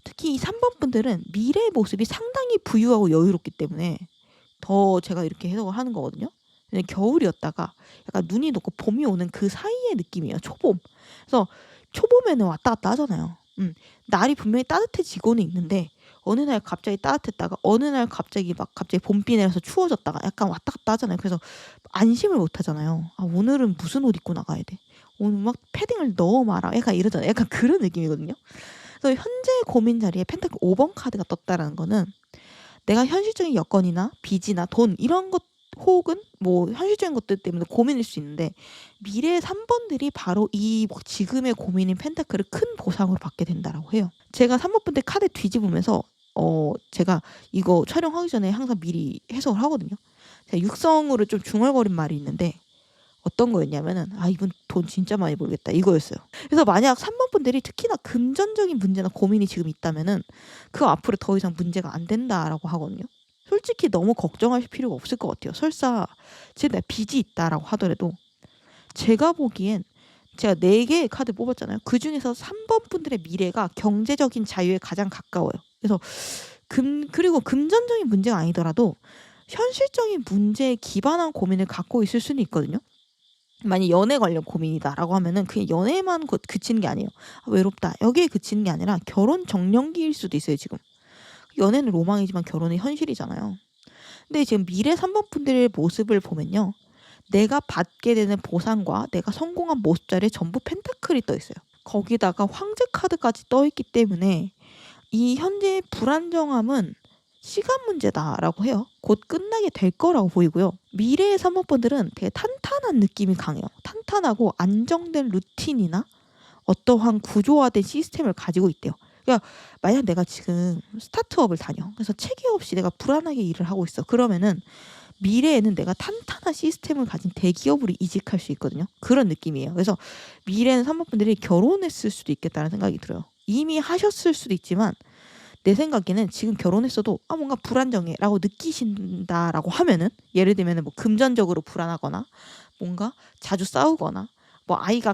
특히 이 3번 분들은 미래의 모습이 상당히 부유하고 여유롭기 때문에 더 제가 이렇게 해석을 하는 거거든요. 근데 겨울이었다가 약간 눈이 녹고 봄이 오는 그 사이의 느낌이에요. 초봄. 그래서 초봄에는 왔다 갔다 하잖아요. 날이 분명히 따뜻해지고는 있는데 어느 날 갑자기 따뜻했다가 어느 날 갑자기 봄비 내려서 추워졌다가 약간 왔다 갔다 하잖아요. 그래서 안심을 못 하잖아요. 아, 오늘은 무슨 옷 입고 나가야 돼? 오늘 막 패딩을 넣어 말아. 약간 이러잖아요. 약간 그런 느낌이거든요. 그래서 현재 고민 자리에 펜타클 5번 카드가 떴다라는 거는 내가 현실적인 여건이나 빚이나 돈 이런 것 혹은 뭐 현실적인 것들 때문에 고민일 수 있는데 미래의 3번들이 바로 이 지금의 고민인 펜타클을 큰 보상으로 받게 된다라고 해요. 제가 3번 분들 카드 뒤집으면서 제가 이거 촬영하기 전에 항상 미리 해석을 하거든요. 제가 육성으로 좀 중얼거린 말이 있는데 어떤 거였냐면은 아 이분 돈 진짜 많이 벌겠다 이거였어요. 그래서 만약 3번 분들이 특히나 금전적인 문제나 고민이 지금 있다면은 그 앞으로 더 이상 문제가 안 된다라고 하거든요. 솔직히 너무 걱정하실 필요가 없을 것 같아요. 설사 제가 빚이 있다라고 하더라도 제가 보기엔 제가 4개의 카드 뽑았잖아요. 그 중에서 3번 분들의 미래가 경제적인 자유에 가장 가까워요. 그래서 그리고 금전적인 문제가 아니더라도 현실적인 문제에 기반한 고민을 갖고 있을 수는 있거든요. 만약 연애 관련 고민이다라고 하면은 그냥 연애만 그치는 게 아니에요. 아, 외롭다 여기에 그치는 게 아니라 결혼 정년기일 수도 있어요. 지금 연애는 로망이지만 결혼은 현실이잖아요. 근데 지금 미래 3번 분들의 모습을 보면요, 내가 받게 되는 보상과 내가 성공한 모습 자리에 전부 펜타클이 떠 있어요. 거기다가 황제 카드까지 떠 있기 때문에 이 현재의 불안정함은 시간 문제다라고 해요. 곧 끝나게 될 거라고 보이고요. 미래의 3번 분들은 되게 탄탄한 느낌이 강해요. 탄탄하고 안정된 루틴이나 어떠한 구조화된 시스템을 가지고 있대요. 그러니까 만약 내가 지금 스타트업을 다녀. 그래서 체계 없이 내가 불안하게 일을 하고 있어. 그러면은 미래에는 내가 탄탄한 시스템을 가진 대기업으로 이직할 수 있거든요. 그런 느낌이에요. 그래서 미래는 3번 분들이 결혼했을 수도 있겠다는 생각이 들어요. 이미 하셨을 수도 있지만 내 생각에는 지금 결혼했어도 아 뭔가 불안정해라고 느끼신다라고 하면은 예를 들면은 뭐 금전적으로 불안하거나 뭔가 자주 싸우거나 뭐 아이가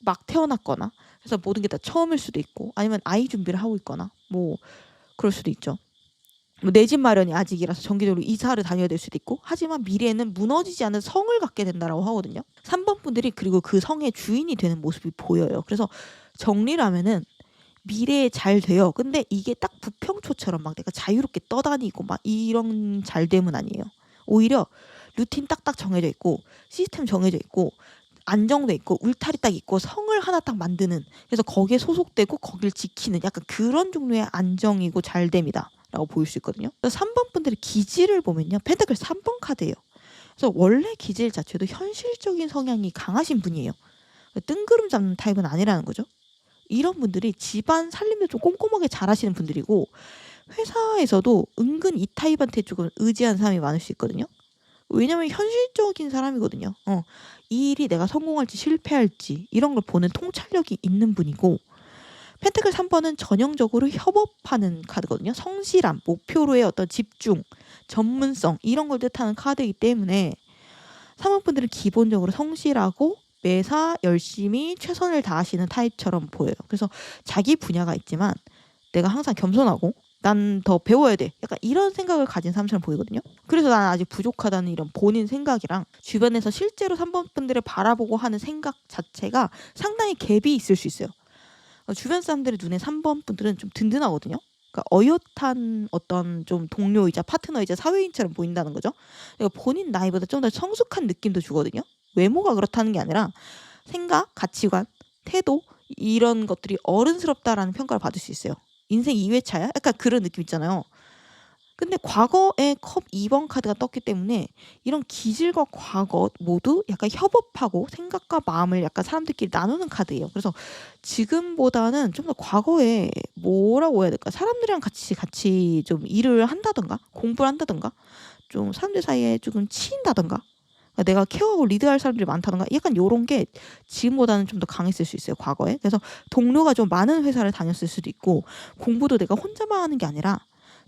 막 태어났거나 그래서 모든 게 다 처음일 수도 있고 아니면 아이 준비를 하고 있거나 뭐 그럴 수도 있죠. 뭐 내 집 마련이 아직이라서 정기적으로 이사를 다녀야 될 수도 있고 하지만 미래에는 무너지지 않는 성을 갖게 된다라고 하거든요. 3번 분들이 그리고 그 성의 주인이 되는 모습이 보여요. 그래서 정리를 하면은 미래에 잘 돼요. 근데 이게 딱 부평초처럼 막 내가 자유롭게 떠다니고 막 이런 잘됨은 아니에요. 오히려 루틴 딱딱 정해져 있고 시스템 정해져 있고 안정돼 있고 울타리 딱 있고 성을 하나 딱 만드는 그래서 거기에 소속되고 거길 지키는 약간 그런 종류의 안정이고 잘됨이다 라고 보일 수 있거든요. 그래서 3번 분들의 기질을 보면요, 펜타클 3번 카드예요. 그래서 원래 기질 자체도 현실적인 성향이 강하신 분이에요. 뜬구름 잡는 타입은 아니라는 거죠. 이런 분들이 집안 살림도 좀 꼼꼼하게 잘하시는 분들이고 회사에서도 은근 이 타입한테 조금 의지하는 사람이 많을 수 있거든요. 왜냐면 현실적인 사람이거든요. 이 일이 내가 성공할지 실패할지 이런 걸 보는 통찰력이 있는 분이고 펜타클 3번은 전형적으로 협업하는 카드거든요. 성실함, 목표로의 어떤 집중, 전문성 이런 걸 뜻하는 카드이기 때문에 3번 분들은 기본적으로 성실하고 매사 열심히 최선을 다하시는 타입처럼 보여요. 그래서 자기 분야가 있지만 내가 항상 겸손하고 난 더 배워야 돼. 약간 이런 생각을 가진 사람처럼 보이거든요. 그래서 난 아직 부족하다는 이런 본인 생각이랑 주변에서 실제로 3번 분들을 바라보고 하는 생각 자체가 상당히 갭이 있을 수 있어요. 주변 사람들의 눈에 3번 분들은 좀 든든하거든요. 그러니까 어엿한 어떤 좀 동료이자 파트너이자 사회인처럼 보인다는 거죠. 그러니까 본인 나이보다 좀 더 성숙한 느낌도 주거든요. 외모가 그렇다는 게 아니라 생각, 가치관, 태도 이런 것들이 어른스럽다라는 평가를 받을 수 있어요. 인생 2회차야? 약간 그런 느낌 있잖아요. 근데 과거에 컵 2번 카드가 떴기 때문에 이런 기질과 과거 모두 약간 협업하고 생각과 마음을 약간 사람들끼리 나누는 카드예요. 그래서 지금보다는 좀 더 과거에 뭐라고 해야 될까? 사람들이랑 같이 좀 일을 한다던가 공부를 한다던가 좀 사람들 사이에 조금 치인다던가 그러니까 내가 케어하고 리드할 사람들이 많다던가 약간 요런 게 지금보다는 좀 더 강했을 수 있어요, 과거에. 그래서 동료가 좀 많은 회사를 다녔을 수도 있고 공부도 내가 혼자만 하는 게 아니라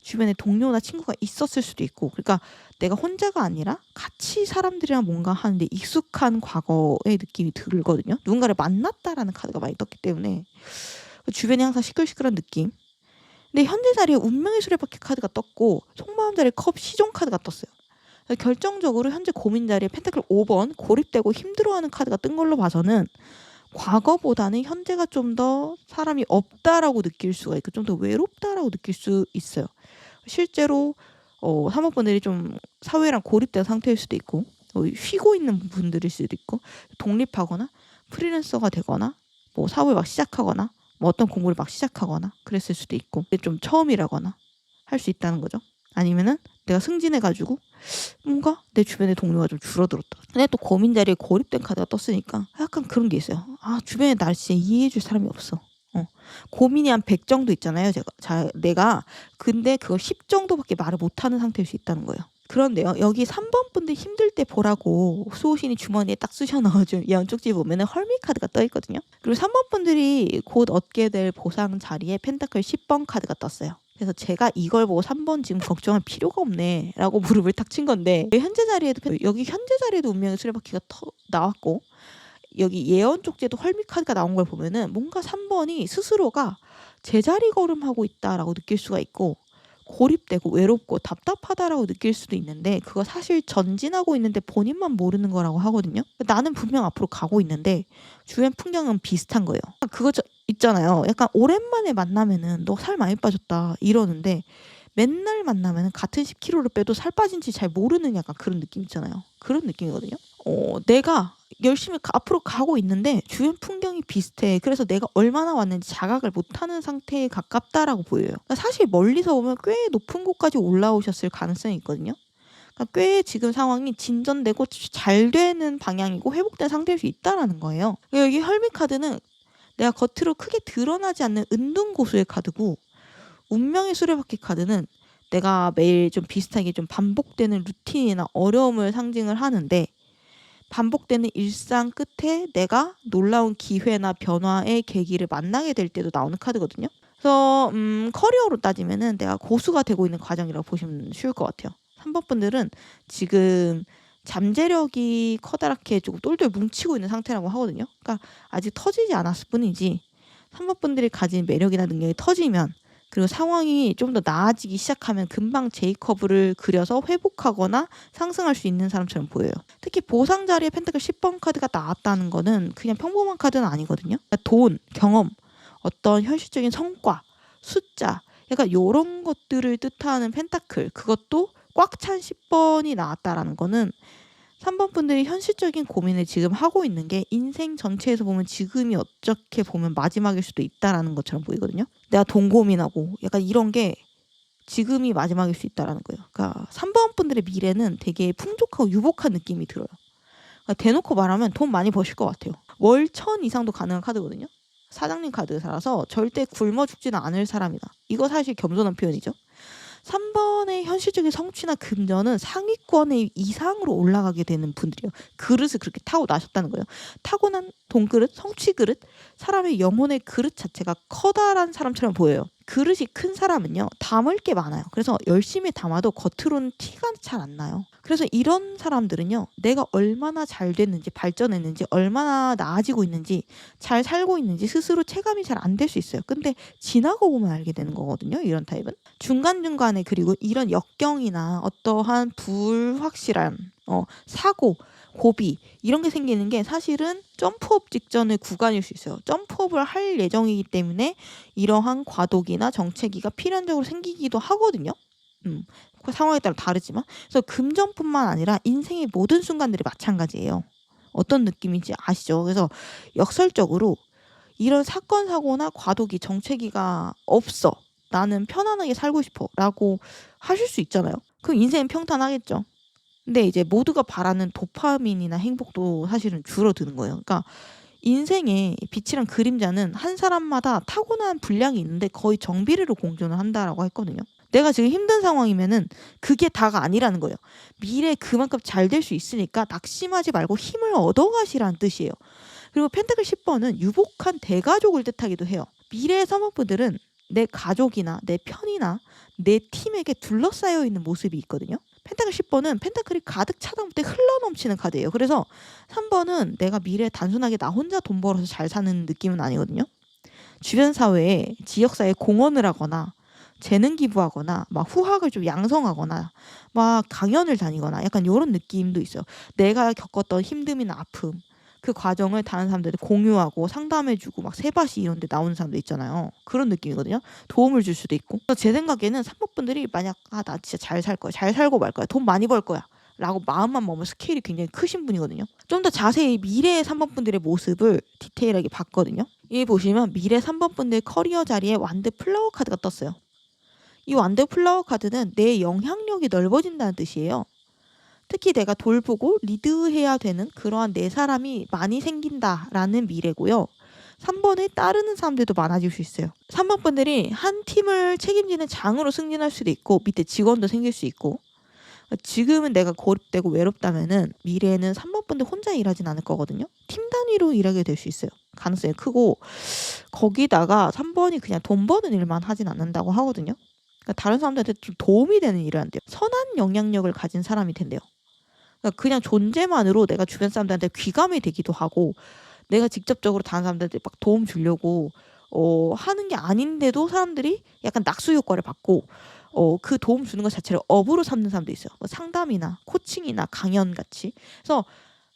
주변에 동료나 친구가 있었을 수도 있고 그러니까 내가 혼자가 아니라 같이 사람들이랑 뭔가 하는데 익숙한 과거의 느낌이 들거든요. 누군가를 만났다라는 카드가 많이 떴기 때문에 주변이 항상 시끌시끌한 느낌. 근데 현재 자리에 운명의 수레바퀴 카드가 떴고 속마음 자리에 컵 시종 카드가 떴어요. 결정적으로 현재 고민 자리에 펜타클 5번 고립되고 힘들어하는 카드가 뜬 걸로 봐서는 과거보다는 현재가 좀 더 사람이 없다라고 느낄 수가 있고 좀 더 외롭다라고 느낄 수 있어요. 실제로 사모분들이 좀 사회랑 고립된 상태일 수도 있고 쉬고 있는 분들일 수도 있고 독립하거나 프리랜서가 되거나 뭐 사업을 막 시작하거나 뭐 어떤 공부를 막 시작하거나 그랬을 수도 있고 좀 처음이라거나 할 수 있다는 거죠. 아니면은 내가 승진해가지고 뭔가 내 주변의 동료가 좀 줄어들었다. 근데 또 고민 자리에 고립된 카드가 떴으니까 약간 그런 게 있어요. 아 주변에 날 진짜 이해해줄 사람이 없어. 고민이 한 100 정도 있잖아요. 내가 근데 그걸 10 정도밖에 말을 못하는 상태일 수 있다는 거예요. 그런데요. 여기 3번 분들 힘들 때 보라고 수호신이 주머니에 딱 쑤셔 넣어준 양쪽지 보면은 헐미 카드가 떠 있거든요. 그리고 3번 분들이 곧 얻게 될 보상 자리에 펜타클 10번 카드가 떴어요. 그래서 제가 이걸 보고 3번 지금 걱정할 필요가 없네 라고 무릎을 탁 친 건데 여기 현재 자리에도 운명의 수레바퀴가 나왔고 여기 예언 쪽지에도 헐미 카드가 나온 걸 보면은 뭔가 3번이 스스로가 제자리 걸음하고 있다라고 느낄 수가 있고 고립되고 외롭고 답답하다라고 느낄 수도 있는데 그거 사실 전진하고 있는데 본인만 모르는 거라고 하거든요. 나는 분명 앞으로 가고 있는데 주변 풍경은 비슷한 거예요. 그거 있잖아요. 약간 오랜만에 만나면은 너 살 많이 빠졌다 이러는데 맨날 만나면은 같은 10kg를 빼도 살 빠진지 잘 모르는 약간 그런 느낌 있잖아요. 그런 느낌이거든요. 내가 열심히 앞으로 가고 있는데 주변 풍경이 비슷해. 그래서 내가 얼마나 왔는지 자각을 못하는 상태에 가깝다라고 보여요. 그러니까 사실 멀리서 보면 꽤 높은 곳까지 올라오셨을 가능성이 있거든요. 그러니까 꽤 지금 상황이 진전되고 잘 되는 방향이고 회복된 상태일 수 있다라는 거예요. 여기 헐미 카드는 내가 겉으로 크게 드러나지 않는 은둔고수의 카드고 운명의 수레바퀴 카드는 내가 매일 좀 비슷하게 좀 반복되는 루틴이나 어려움을 상징을 하는데 반복되는 일상 끝에 내가 놀라운 기회나 변화의 계기를 만나게 될 때도 나오는 카드거든요. 그래서 커리어로 따지면은 내가 고수가 되고 있는 과정이라고 보시면 쉬울 것 같아요. 3번 분들은 지금 잠재력이 커다랗게 조금 똘똘 뭉치고 있는 상태라고 하거든요. 그러니까 아직 터지지 않았을 뿐이지 3번 분들이 가진 매력이나 능력이 터지면 그리고 상황이 좀 더 나아지기 시작하면 금방 J커브를 그려서 회복하거나 상승할 수 있는 사람처럼 보여요. 특히 보상 자리에 펜타클 10번 카드가 나왔다는 거는 그냥 평범한 카드는 아니거든요. 그러니까 돈, 경험, 어떤 현실적인 성과, 숫자 약간 이런 것들을 뜻하는 펜타클 그것도 꽉 찬 10번이 나왔다라는 거는 3번 분들이 현실적인 고민을 지금 하고 있는 게 인생 전체에서 보면 지금이 어떻게 보면 마지막일 수도 있다라는 것처럼 보이거든요. 내가 돈 고민하고 약간 이런 게 지금이 마지막일 수 있다라는 거예요. 그러니까 3번 분들의 미래는 되게 풍족하고 유복한 느낌이 들어요. 그러니까 대놓고 말하면 돈 많이 버실 것 같아요. 월 1000 이상도 가능한 카드거든요. 사장님 카드라서 절대 굶어 죽지는 않을 사람이다. 이거 사실 겸손한 표현이죠. 3번의 현실적인 성취나 금전은 상위권의 이상으로 올라가게 되는 분들이요. 그릇을 그렇게 타고 나셨다는 거예요. 타고난 돈그릇, 성취그릇, 사람의 영혼의 그릇 자체가 커다란 사람처럼 보여요. 그릇이 큰 사람은요. 담을 게 많아요. 그래서 열심히 담아도 겉으로는 티가 잘 안 나요. 그래서 이런 사람들은요. 내가 얼마나 잘 됐는지 발전했는지 얼마나 나아지고 있는지 잘 살고 있는지 스스로 체감이 잘 안 될 수 있어요. 근데 지나고 보면 알게 되는 거거든요. 이런 타입은. 중간중간에 그리고 이런 역경이나 어떠한 불확실한 사고 고비 이런 게 생기는 게 사실은 점프업 직전의 구간일 수 있어요. 점프업을 할 예정이기 때문에 이러한 과도기나 정체기가 필연적으로 생기기도 하거든요. 그 상황에 따라 다르지만 그래서 금전뿐만 아니라 인생의 모든 순간들이 마찬가지예요. 어떤 느낌인지 아시죠? 그래서 역설적으로 이런 사건 사고나 과도기 정체기가 없어. 나는 편안하게 살고 싶어 라고 하실 수 있잖아요. 그럼 인생은 평탄하겠죠. 근데 이제 모두가 바라는 도파민이나 행복도 사실은 줄어드는 거예요. 그러니까 인생의 빛이랑 그림자는 한 사람마다 타고난 분량이 있는데 거의 정비례로 공존을 한다라고 했거든요. 내가 지금 힘든 상황이면은 그게 다가 아니라는 거예요. 미래에 그만큼 잘 될 수 있으니까 낙심하지 말고 힘을 얻어가시라는 뜻이에요. 그리고 펜타클 10번은 유복한 대가족을 뜻하기도 해요. 미래의 3번분들은 내 가족이나 내 편이나 내 팀에게 둘러싸여 있는 모습이 있거든요. 펜타클 10번은 펜타클이 가득 차다 볼 때 흘러넘치는 카드예요. 그래서 3번은 내가 미래에 단순하게 나 혼자 돈 벌어서 잘 사는 느낌은 아니거든요. 주변 사회에 지역사회에 공헌을 하거나 재능 기부하거나 막 후학을 좀 양성하거나 막 강연을 다니거나 약간 이런 느낌도 있어요. 내가 겪었던 힘듦이나 아픔 그 과정을 다른 사람들한테 공유하고 상담해주고 막 세바시 이런 데 나오는 사람도 있잖아요. 그런 느낌이거든요. 도움을 줄 수도 있고. 제 생각에는 3번분들이 만약 나 진짜 잘 살 거야. 잘 살고 말 거야. 돈 많이 벌 거야. 라고 마음만 먹으면 스케일이 굉장히 크신 분이거든요. 좀 더 자세히 미래의 3번분들의 모습을 디테일하게 봤거든요. 여기 보시면 미래 3번분들 커리어 자리에 완드 플라워 카드가 떴어요. 이 완드 플라워 카드는 내 영향력이 넓어진다는 뜻이에요. 특히 내가 돌보고 리드해야 되는 그러한 내 사람이 많이 생긴다라는 미래고요. 3번에 따르는 사람들도 많아질 수 있어요. 3번 분들이 한 팀을 책임지는 장으로 승진할 수도 있고 밑에 직원도 생길 수 있고 지금은 내가 고립되고 외롭다면은 미래에는 3번 분들 혼자 일하진 않을 거거든요. 팀 단위로 일하게 될 수 있어요. 가능성이 크고 거기다가 3번이 그냥 돈 버는 일만 하진 않는다고 하거든요. 그러니까 다른 사람들한테 좀 도움이 되는 일을 한대요. 선한 영향력을 가진 사람이 된대요. 그러니까 그냥 존재만으로 내가 주변 사람들한테 귀감이 되기도 하고 내가 직접적으로 다른 사람들한테 막 도움 주려고 하는 게 아닌데도 사람들이 약간 낙수 효과를 받고 그 도움 주는 것 자체를 업으로 삼는 사람도 있어요. 뭐 상담이나 코칭이나 강연 같이. 그래서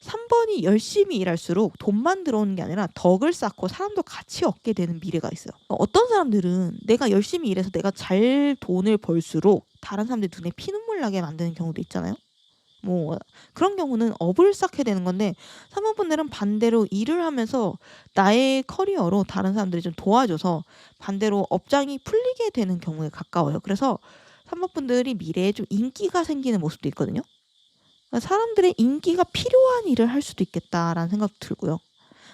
3번이 열심히 일할수록 돈만 들어오는 게 아니라 덕을 쌓고 사람도 같이 얻게 되는 미래가 있어요. 어떤 사람들은 내가 열심히 일해서 내가 잘 돈을 벌수록 다른 사람들 눈에 피눈물 나게 만드는 경우도 있잖아요. 뭐 그런 경우는 업을 쌓게 되는 건데 3번 분들은 반대로 일을 하면서 나의 커리어로 다른 사람들이 좀 도와줘서 반대로 업장이 풀리게 되는 경우에 가까워요. 그래서 3번 분들이 미래에 좀 인기가 생기는 모습도 있거든요. 그러니까 사람들의 인기가 필요한 일을 할 수도 있겠다라는 생각도 들고요.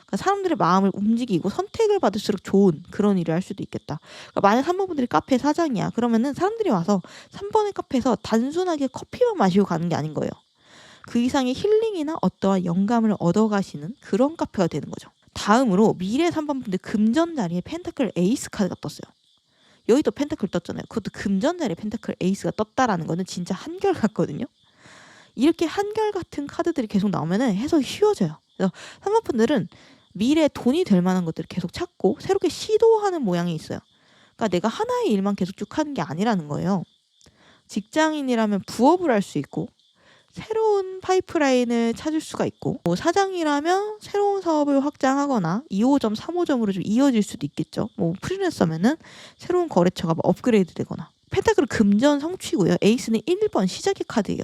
그러니까 사람들의 마음을 움직이고 선택을 받을수록 좋은 그런 일을 할 수도 있겠다. 그러니까 만약 3번 분들이 카페 사장이야. 그러면은 사람들이 와서 3번의 카페에서 단순하게 커피만 마시고 가는 게 아닌 거예요. 그 이상의 힐링이나 어떠한 영감을 얻어가시는 그런 카페가 되는 거죠. 다음으로 미래 3번 분들 금전 자리에 펜타클 에이스 카드가 떴어요. 여기도 펜타클 떴잖아요. 그것도 금전 자리에 펜타클 에이스가 떴다라는 거는 진짜 한결같거든요. 이렇게 한결같은 카드들이 계속 나오면은 해석이 쉬워져요. 그래서 3번 분들은 미래에 돈이 될 만한 것들을 계속 찾고 새롭게 시도하는 모양이 있어요. 그러니까 내가 하나의 일만 계속 쭉 하는 게 아니라는 거예요. 직장인이라면 부업을 할 수 있고 새로운 파이프라인을 찾을 수가 있고 뭐 사장이라면 새로운 사업을 확장하거나 2호점, 3호점으로 좀 이어질 수도 있겠죠. 뭐 프리랜서면은 새로운 거래처가 뭐 업그레이드 되거나. 펜타클은 금전 성취고요. 에이스는 1번 시작의 카드예요.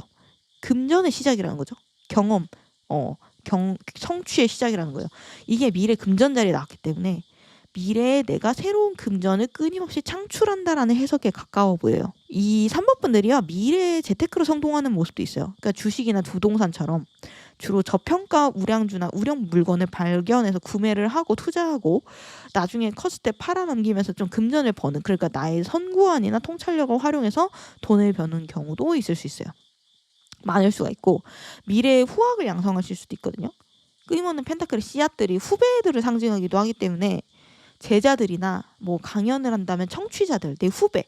금전의 시작이라는 거죠. 경험, 성취의 시작이라는 거예요. 이게 미래 금전 자리에 나왔기 때문에 미래에 내가 새로운 금전을 끊임없이 창출한다라는 해석에 가까워 보여요. 이 3번 분들이요. 미래에 재테크로 성공하는 모습도 있어요. 그러니까 주식이나 부동산처럼 주로 저평가 우량주나 우량 물건을 발견해서 구매를 하고 투자하고 나중에 컸을 때 팔아넘기면서 좀 금전을 버는 그러니까 나의 선구안이나 통찰력을 활용해서 돈을 버는 경우도 있을 수 있어요. 많을 수가 있고 미래의 후학을 양성하실 수도 있거든요. 끊임없는 펜타클의 씨앗들이 후배들을 상징하기도 하기 때문에 제자들이나 뭐 강연을 한다면 청취자들, 내 후배,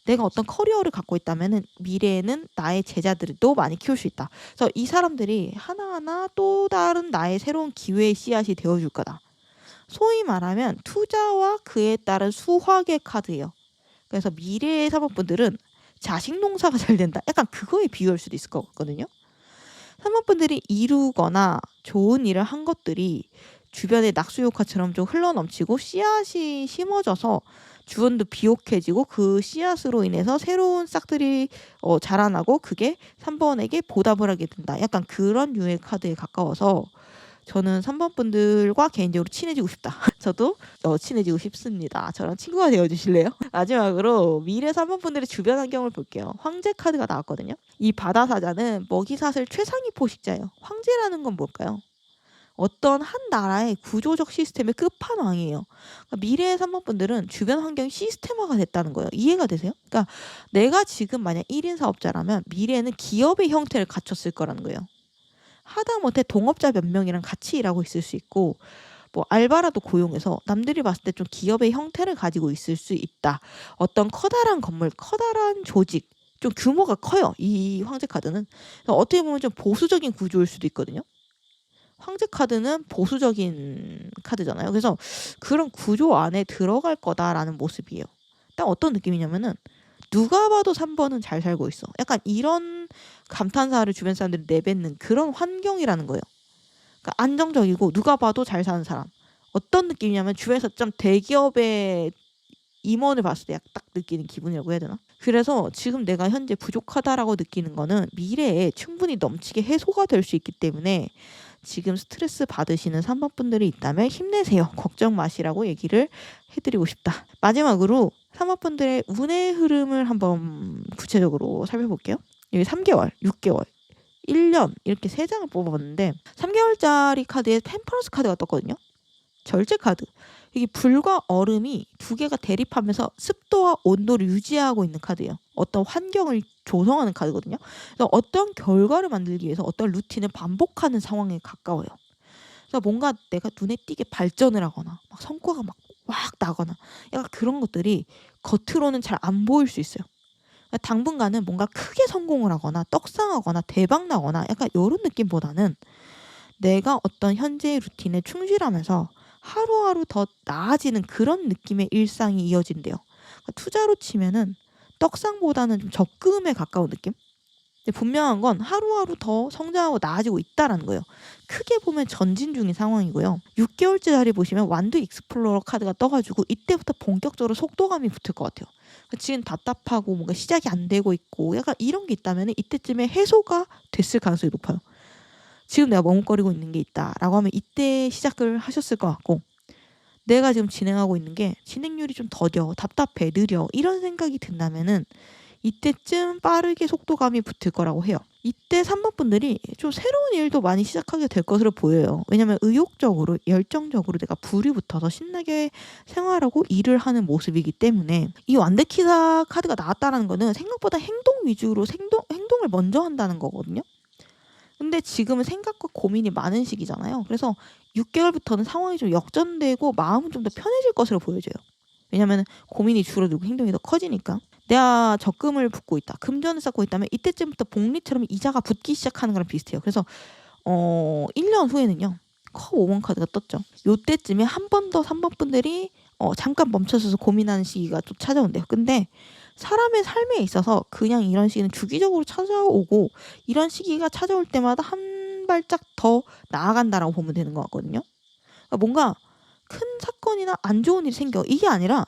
내가 어떤 커리어를 갖고 있다면은 미래에는 나의 제자들을 또 많이 키울 수 있다. 그래서 이 사람들이 하나하나 또 다른 나의 새로운 기회의 씨앗이 되어줄 거다. 소위 말하면 투자와 그에 따른 수확의 카드예요. 그래서 미래의 사업분들은 자식 농사가 잘 된다. 약간 그거에 비유할 수도 있을 것 같거든요. 사업분들이 이루거나 좋은 일을 한 것들이 주변의 낙수효과처럼 좀 흘러넘치고 씨앗이 심어져서 주변도 비옥해지고 그 씨앗으로 인해서 새로운 싹들이 자라나고 그게 3번에게 보답을 하게 된다. 약간 그런 류의 카드에 가까워서 저는 3번 분들과 개인적으로 친해지고 싶다. 저도 친해지고 싶습니다. 저랑 친구가 되어주실래요? 마지막으로 미래 3번 분들의 주변 환경을 볼게요. 황제 카드가 나왔거든요. 이 바다사자는 먹이사슬 최상위 포식자예요. 황제라는 건 뭘까요? 어떤 한 나라의 구조적 시스템의 끝판왕이에요. 그러니까 미래의 3번 분들은 주변 환경이 시스템화가 됐다는 거예요. 이해가 되세요? 그러니까 내가 지금 만약 1인 사업자라면 미래에는 기업의 형태를 갖췄을 거라는 거예요. 하다못해 동업자 몇 명이랑 같이 일하고 있을 수 있고 뭐 알바라도 고용해서 남들이 봤을 때 좀 기업의 형태를 가지고 있을 수 있다. 어떤 커다란 건물, 커다란 조직, 좀 규모가 커요. 이 황제 카드는. 어떻게 보면 좀 보수적인 구조일 수도 있거든요. 황제 카드는 보수적인 카드잖아요. 그래서 그런 구조 안에 들어갈 거다라는 모습이에요. 딱 어떤 느낌이냐면은 누가 봐도 3번은 잘 살고 있어. 약간 이런 감탄사를 주변 사람들이 내뱉는 그런 환경이라는 거예요. 그러니까 안정적이고 누가 봐도 잘 사는 사람. 어떤 느낌이냐면 주변에서 좀 대기업의 임원을 봤을 때 딱 느끼는 기분이라고 해야 되나? 그래서 지금 내가 현재 부족하다라고 느끼는 거는 미래에 충분히 넘치게 해소가 될 수 있기 때문에 지금 스트레스 받으시는 3번 분들이 있다면 힘내세요. 걱정 마시라고 얘기를 해드리고 싶다. 마지막으로 3번 분들의 운의 흐름을 한번 구체적으로 살펴볼게요. 여기 3개월, 6개월, 1년 이렇게 3장을 뽑아봤는데 3개월짜리 카드에 템퍼런스 카드가 떴거든요. 절제 카드. 이게 불과 얼음이 두 개가 대립하면서 습도와 온도를 유지하고 있는 카드예요. 어떤 환경을 조성하는 카드거든요. 그래서 어떤 결과를 만들기 위해서 어떤 루틴을 반복하는 상황에 가까워요. 그래서 뭔가 내가 눈에 띄게 발전을 하거나 막 성과가 막 나거나 약간 그런 것들이 겉으로는 잘 안 보일 수 있어요. 그러니까 당분간은 뭔가 크게 성공을 하거나 떡상하거나 대박 나거나 약간 이런 느낌보다는 내가 어떤 현재의 루틴에 충실하면서 하루하루 더 나아지는 그런 느낌의 일상이 이어진대요. 그러니까 투자로 치면은 떡상보다는 좀 적금에 가까운 느낌? 근데 분명한 건 하루하루 더 성장하고 나아지고 있다라는 거예요. 크게 보면 전진 중인 상황이고요. 6개월째 자리 보시면 완드 익스플로러 카드가 떠가지고 이때부터 본격적으로 속도감이 붙을 것 같아요. 그러니까 지금 답답하고 뭔가 시작이 안 되고 있고 약간 이런 게 있다면 이때쯤에 해소가 됐을 가능성이 높아요. 지금 내가 머뭇거리고 있는 게 있다라고 하면 이때 시작을 하셨을 것 같고 내가 지금 진행하고 있는 게 진행률이 좀 더뎌, 답답해, 느려 이런 생각이 든다면은 이때쯤 빠르게 속도감이 붙을 거라고 해요. 이때 3번 분들이 좀 새로운 일도 많이 시작하게 될 것으로 보여요. 왜냐면 의욕적으로, 열정적으로 내가 불이 붙어서 신나게 생활하고 일을 하는 모습이기 때문에 이 완데키사 카드가 나왔다는 거는 생각보다 행동 위주로 행동을 먼저 한다는 거거든요. 근데 지금은 생각과 고민이 많은 시기잖아요. 그래서 6개월부터는 상황이 좀 역전되고 마음은 좀 더 편해질 것으로 보여져요. 왜냐면 고민이 줄어들고 행동이 더 커지니까. 내가 적금을 붓고 있다. 금전을 쌓고 있다면 이때쯤부터 복리처럼 이자가 붙기 시작하는 거랑 비슷해요. 그래서 1년 후에는요. 컵 5번 카드가 떴죠. 요때쯤에 한 번 더 3번 분들이 잠깐 멈춰서서 고민하는 시기가 또 찾아온대요. 근데 사람의 삶에 있어서 그냥 이런 시기는 주기적으로 찾아오고 이런 시기가 찾아올 때마다 한 발짝 더 나아간다라고 보면 되는 것 같거든요. 그러니까 뭔가 큰 사건이나 안 좋은 일이 생겨. 이게 아니라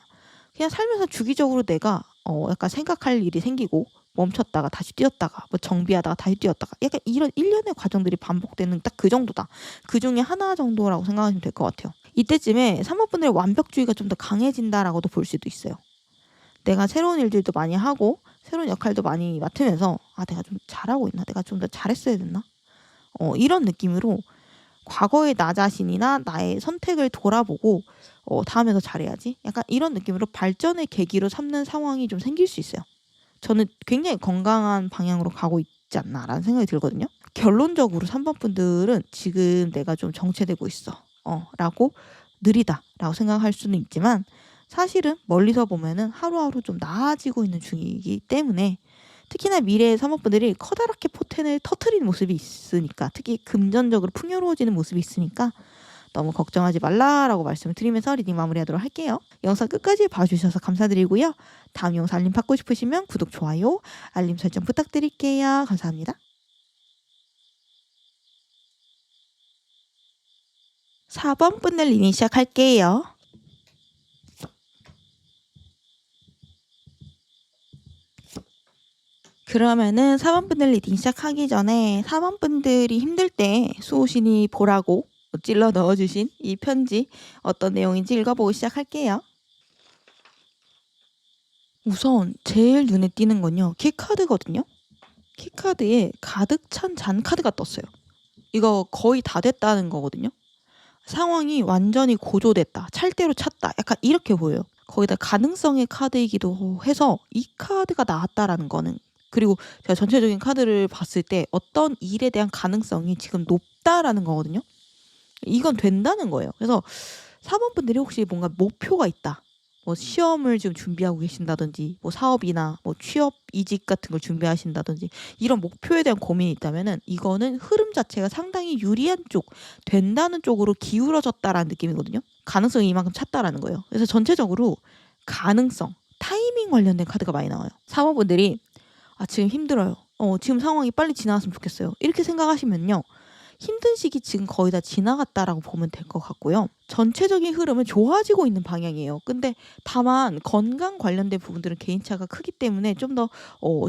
그냥 살면서 주기적으로 내가 약간 생각할 일이 생기고 멈췄다가 다시 뛰었다가 뭐 정비하다가 다시 뛰었다가 약간 이런 일련의 과정들이 반복되는 딱 그 정도다. 그 중에 하나 정도라고 생각하시면 될 것 같아요. 이때쯤에 3번 분들의 완벽주의가 좀 더 강해진다라고도 볼 수도 있어요. 내가 새로운 일들도 많이 하고 새로운 역할도 많이 맡으면서 내가 좀 잘하고 있나? 내가 좀 더 잘했어야 됐나? 이런 느낌으로 과거의 나 자신이나 나의 선택을 돌아보고 다음에 더 잘해야지. 약간 이런 느낌으로 발전의 계기로 삼는 상황이 좀 생길 수 있어요. 저는 굉장히 건강한 방향으로 가고 있지 않나라는 생각이 들거든요. 결론적으로 3번 분들은 지금 내가 좀 정체되고 있어. 라고 느리다라고 생각할 수는 있지만 사실은 멀리서 보면은 하루하루 좀 나아지고 있는 중이기 때문에 특히나 미래의 사모분들이 커다랗게 포텐을 터트리는 모습이 있으니까 특히 금전적으로 풍요로워지는 모습이 있으니까 너무 걱정하지 말라라고 말씀을 드리면서 리딩 마무리하도록 할게요. 영상 끝까지 봐주셔서 감사드리고요. 다음 영상 알림 받고 싶으시면 구독, 좋아요, 알림 설정 부탁드릴게요. 감사합니다. 4번 분들 리딩 시작할게요. 그러면은 4번 분들 리딩 시작하기 전에 4번 분들이 힘들 때 수호신이 보라고 찔러 넣어주신 이 편지 어떤 내용인지 읽어보고 시작할게요. 우선 제일 눈에 띄는 건요. 키카드거든요. 키카드에 가득 찬 잔 카드가 떴어요. 이거 거의 다 됐다는 거거든요. 상황이 완전히 고조됐다. 찰대로 찼다. 약간 이렇게 보여요. 거기다 가능성의 카드이기도 해서 이 카드가 나왔다라는 거는, 그리고 제가 전체적인 카드를 봤을 때 어떤 일에 대한 가능성이 지금 높다라는 거거든요. 이건 된다는 거예요. 그래서 사모분들이 혹시 뭔가 목표가 있다. 뭐 시험을 지금 준비하고 계신다든지, 뭐 사업이나 뭐 취업 이직 같은 걸 준비하신다든지, 이런 목표에 대한 고민이 있다면은 이거는 흐름 자체가 상당히 유리한 쪽, 된다는 쪽으로 기울어졌다라는 느낌이거든요. 가능성이 이만큼 찼다라는 거예요. 그래서 전체적으로 가능성, 타이밍 관련된 카드가 많이 나와요. 사모분들이 지금 힘들어요. 지금 상황이 빨리 지나갔으면 좋겠어요. 이렇게 생각하시면요. 힘든 시기 지금 거의 다 지나갔다라고 보면 될 것 같고요. 전체적인 흐름은 좋아지고 있는 방향이에요. 근데 다만 건강 관련된 부분들은 개인차가 크기 때문에 좀 더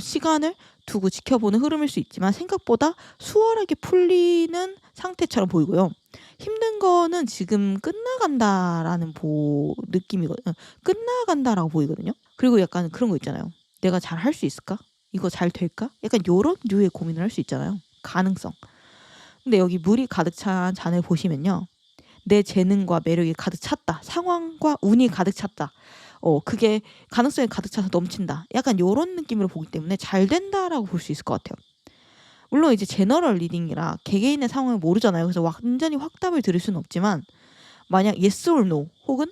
시간을 두고 지켜보는 흐름일 수 있지만 생각보다 수월하게 풀리는 상태처럼 보이고요. 힘든 거는 지금 끝나간다라는 느낌이거든요. 끝나간다라고 보이거든요. 그리고 약간 그런 거 있잖아요. 내가 잘 할 수 있을까? 이거 잘 될까? 약간 요런 류의 고민을 할 수 있잖아요. 가능성. 근데 여기 물이 가득 찬 잔을 보시면요. 내 재능과 매력이 가득 찼다. 상황과 운이 가득 찼다. 그게 가능성이 가득 차서 넘친다. 약간 요런 느낌으로 보기 때문에 잘 된다라고 볼 수 있을 것 같아요. 물론 이제 제너럴 리딩이라 개개인의 상황을 모르잖아요. 그래서 완전히 확답을 들을 수는 없지만 만약 yes or no 혹은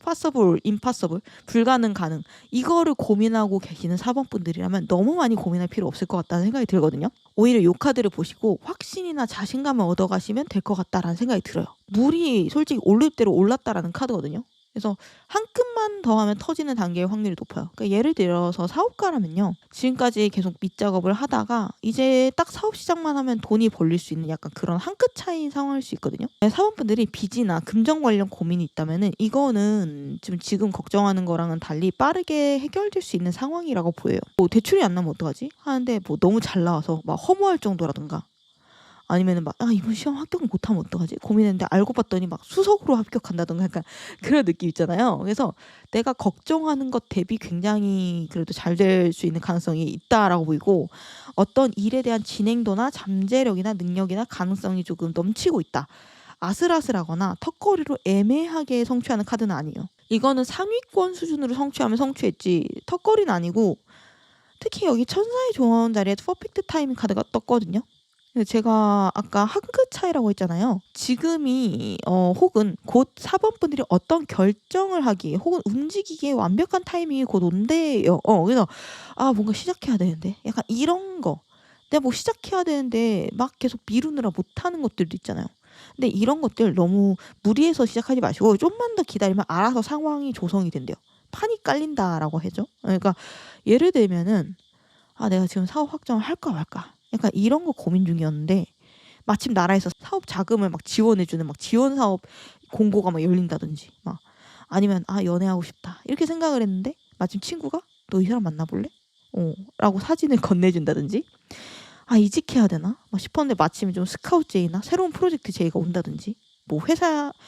possible, impossible, 불가능, 가능, 이거를 고민하고 계시는 4번 분들이라면 너무 많이 고민할 필요 없을 것 같다는 생각이 들거든요. 오히려 이 카드를 보시고 확신이나 자신감을 얻어가시면 될 것 같다라는 생각이 들어요. 물이 솔직히 오를 대로 올랐다라는 카드거든요. 그래서 한 끗만 더 하면 터지는 단계의 확률이 높아요. 그러니까 예를 들어서 사업가라면요. 지금까지 계속 밑작업을 하다가 이제 딱 사업 시작만 하면 돈이 벌릴 수 있는 약간 그런 한 끗 차이인 상황일 수 있거든요. 사업분들이 빚이나 금전 관련 고민이 있다면은 이거는 지금 걱정하는 거랑은 달리 빠르게 해결될 수 있는 상황이라고 보여요. 뭐 대출이 안 나면 어떡하지? 하는데 뭐 너무 잘 나와서 막 허무할 정도라든가, 아니면은 막 이번 시험 합격 못하면 어떡하지? 고민했는데 알고 봤더니 막 수석으로 합격한다던가 약간 그런 느낌 있잖아요. 그래서 내가 걱정하는 것 대비 굉장히 그래도 잘 될 수 있는 가능성이 있다라고 보이고, 어떤 일에 대한 진행도나 잠재력이나 능력이나 가능성이 조금 넘치고 있다. 아슬아슬하거나 턱걸이로 애매하게 성취하는 카드는 아니에요. 이거는 상위권 수준으로 성취하면 성취했지 턱걸이는 아니고, 특히 여기 천사의 조언 자리에 퍼펙트 타이밍 카드가 떴거든요. 제가 아까 한 끗 차이라고 했잖아요. 지금이 혹은 곧 4번 분들이 어떤 결정을 하기에 혹은 움직이기에 완벽한 타이밍이 곧 온대요. 그래서 뭔가 시작해야 되는데 약간 이런 거, 내가 뭐 시작해야 되는데 막 계속 미루느라 못하는 것들도 있잖아요. 근데 이런 것들 너무 무리해서 시작하지 마시고 좀만 더 기다리면 알아서 상황이 조성이 된대요. 판이 깔린다라고 하죠. 그러니까 예를 들면은 내가 지금 사업 확정을 할까 말까, 약간 이런 거 고민 중이었는데 마침 나라에서 사업 자금을 막 지원해주는 막 지원 사업 공고가 막 열린다든지, 막 아니면 연애하고 싶다 이렇게 생각을 했는데 마침 친구가 너 이 사람 만나볼래? 라고 사진을 건네준다든지, 이직해야 되나? 막 싶었는데 마침 좀 스카우트 제의나 새로운 프로젝트 제의가 온다든지, 뭐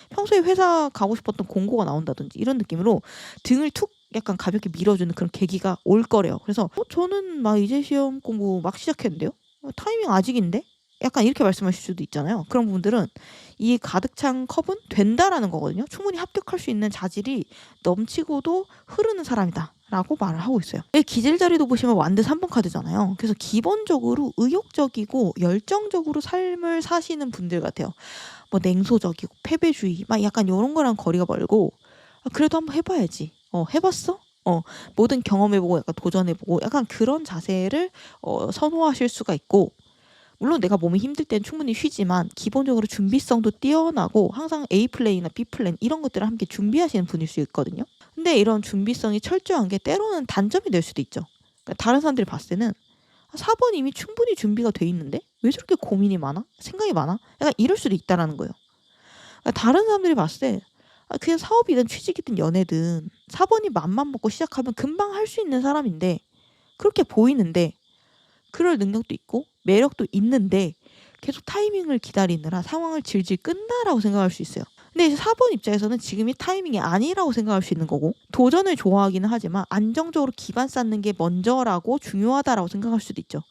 평소에 회사 가고 싶었던 공고가 나온다든지, 이런 느낌으로 등을 툭 약간 가볍게 밀어주는 그런 계기가 올 거래요. 그래서 저는 막 이제 시험 공부 막 시작했는데요. 타이밍 아직인데? 약간 이렇게 말씀하실 수도 있잖아요. 그런 분들은 이 가득 찬 컵은 된다라는 거거든요. 충분히 합격할 수 있는 자질이 넘치고도 흐르는 사람이다 라고 말을 하고 있어요. 기질 자리도 보시면 완드 3번 카드잖아요. 그래서 기본적으로 의욕적이고 열정적으로 삶을 사시는 분들 같아요. 뭐 냉소적이고 패배주의 막 약간 이런 거랑 거리가 멀고, 그래도 한번 해봐야지. 해봤어? 뭐든 경험해보고 약간 도전해보고 약간 그런 자세를 선호하실 수가 있고, 물론 내가 몸이 힘들 땐 충분히 쉬지만 기본적으로 준비성도 뛰어나고 항상 A 플랜이나 B 플랜 이런 것들을 함께 준비하시는 분일 수 있거든요. 근데 이런 준비성이 철저한 게 때로는 단점이 될 수도 있죠. 그러니까 다른 사람들이 봤을 때는 4번 이미 충분히 준비가 돼 있는데 왜 저렇게 고민이 많아? 생각이 많아? 약간 이럴 수도 있다라는 거예요. 그러니까 다른 사람들이 봤을 때 그냥 사업이든 취직이든 연애든 4번이 맘만 먹고 시작하면 금방 할 수 있는 사람인데, 그렇게 보이는데 그럴 능력도 있고 매력도 있는데 계속 타이밍을 기다리느라 상황을 질질 끈다라고 생각할 수 있어요. 근데 이제 4번 입장에서는 지금이 타이밍이 아니라고 생각할 수 있는 거고, 도전을 좋아하기는 하지만 안정적으로 기반 쌓는 게 먼저라고 중요하다라고 생각할 수도 있죠.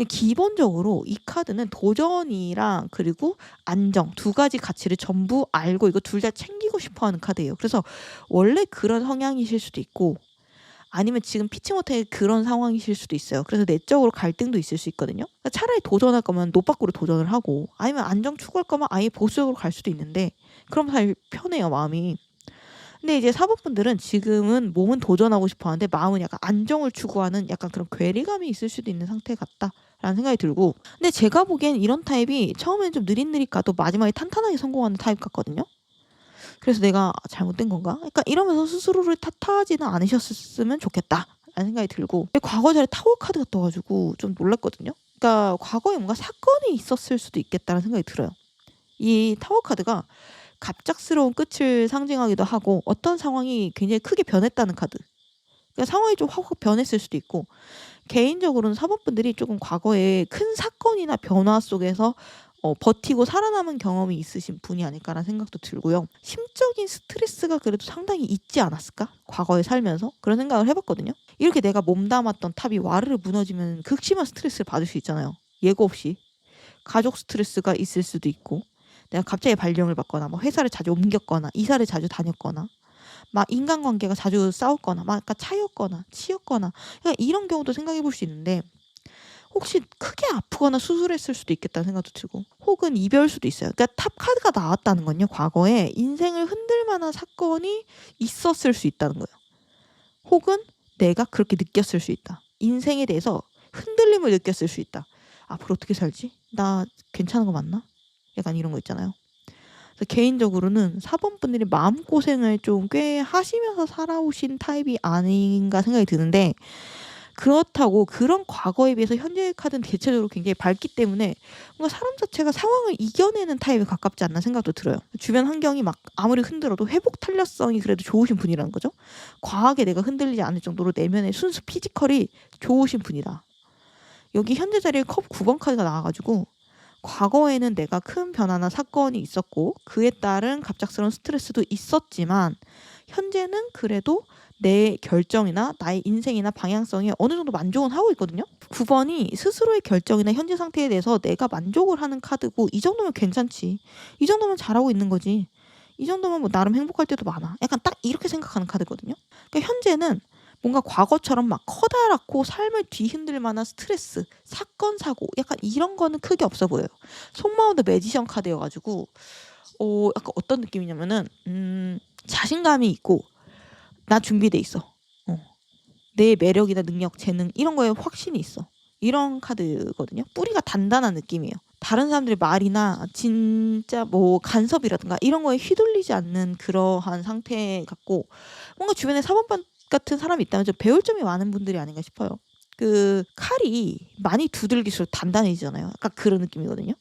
기본적으로 이 카드는 도전이랑 그리고 안정 두 가지 가치를 전부 알고 이거 둘 다 챙기고 싶어하는 카드예요. 그래서 원래 그런 성향이실 수도 있고 아니면 지금 피치 못해 그런 상황이실 수도 있어요. 그래서 내적으로 갈등도 있을 수 있거든요. 그러니까 차라리 도전할 거면 노빠꾸로 도전을 하고 아니면 안정 추구할 거면 아예 보수적으로 갈 수도 있는데 그럼 사실 편해요, 마음이. 근데 이제 사법분들은 지금은 몸은 도전하고 싶어 하는데 마음은 약간 안정을 추구하는 약간 그런 괴리감이 있을 수도 있는 상태 같다라는 생각이 들고, 근데 제가 보기엔 이런 타입이 처음엔 좀 느릿느릿 가도 마지막에 탄탄하게 성공하는 타입 같거든요. 그래서 내가 잘못된 건가? 그러니까 이러면서 스스로를 탓하지는 않으셨으면 좋겠다 라는 생각이 들고, 과거 자리에 타워 카드가 떠가지고 좀 놀랐거든요. 그러니까 과거에 뭔가 사건이 있었을 수도 있겠다는 생각이 들어요. 이 타워 카드가 갑작스러운 끝을 상징하기도 하고 어떤 상황이 굉장히 크게 변했다는 카드. 그러니까 상황이 좀 확 변했을 수도 있고, 개인적으로는 사법분들이 조금 과거에 큰 사건이나 변화 속에서 버티고 살아남은 경험이 있으신 분이 아닐까라는 생각도 들고요. 심적인 스트레스가 그래도 상당히 있지 않았을까? 과거에 살면서 그런 생각을 해봤거든요. 이렇게 내가 몸담았던 탑이 와르르 무너지면 극심한 스트레스를 받을 수 있잖아요. 예고 없이. 가족 스트레스가 있을 수도 있고, 내가 갑자기 발령을 받거나 뭐 회사를 자주 옮겼거나 이사를 자주 다녔거나 막 인간관계가 자주 싸웠거나 막 약간 차였거나 치였거나, 그러니까 이런 경우도 생각해 볼 수 있는데 혹시 크게 아프거나 수술했을 수도 있겠다는 생각도 들고, 혹은 이별 수도 있어요. 그러니까 탑 카드가 나왔다는 건요, 과거에 인생을 흔들 만한 사건이 있었을 수 있다는 거예요. 혹은 내가 그렇게 느꼈을 수 있다. 인생에 대해서 흔들림을 느꼈을 수 있다. 앞으로 어떻게 살지? 나 괜찮은 거 맞나? 약간 이런 거 있잖아요. 그래서 개인적으로는 사범분들이 마음고생을 좀 꽤 하시면서 살아오신 타입이 아닌가 생각이 드는데, 그렇다고 그런 과거에 비해서 현재의 카드는 대체적으로 굉장히 밝기 때문에 뭔가 사람 자체가 상황을 이겨내는 타입에 가깝지 않나 생각도 들어요. 주변 환경이 막 아무리 흔들어도 회복 탄력성이 그래도 좋으신 분이라는 거죠. 과하게 내가 흔들리지 않을 정도로 내면의 순수 피지컬이 좋으신 분이다. 여기 현재 자리에 컵 9번 카드가 나와가지고 과거에는 내가 큰 변화나 사건이 있었고 그에 따른 갑작스러운 스트레스도 있었지만 현재는 그래도 내 결정이나 나의 인생이나 방향성에 어느 정도 만족은 하고 있거든요. 9번이 스스로의 결정이나 현재 상태에 대해서 내가 만족을 하는 카드고, 이 정도면 괜찮지, 이 정도면 잘하고 있는 거지, 이 정도면 뭐 나름 행복할 때도 많아, 약간 딱 이렇게 생각하는 카드거든요. 그러니까 현재는 뭔가 과거처럼 막 커다랗고 삶을 뒤흔들 만한 스트레스, 사건, 사고 약간 이런 거는 크게 없어 보여요. 속마음도 매지션 카드여가지고 약간 어떤 느낌이냐면은 자신감이 있고 나 준비돼 있어. 내 매력이나 능력, 재능 이런 거에 확신이 있어. 이런 카드거든요. 뿌리가 단단한 느낌이에요. 다른 사람들의 말이나 진짜 뭐 간섭이라든가 이런 거에 휘둘리지 않는 그러한 상태 같고, 뭔가 주변에 사범반 같은 사람이 있다면 좀 배울 점이 많은 분들이 아닌가 싶어요. 그 칼이 많이 두들길수록 단단해지잖아요. 약간 그런 느낌이거든요.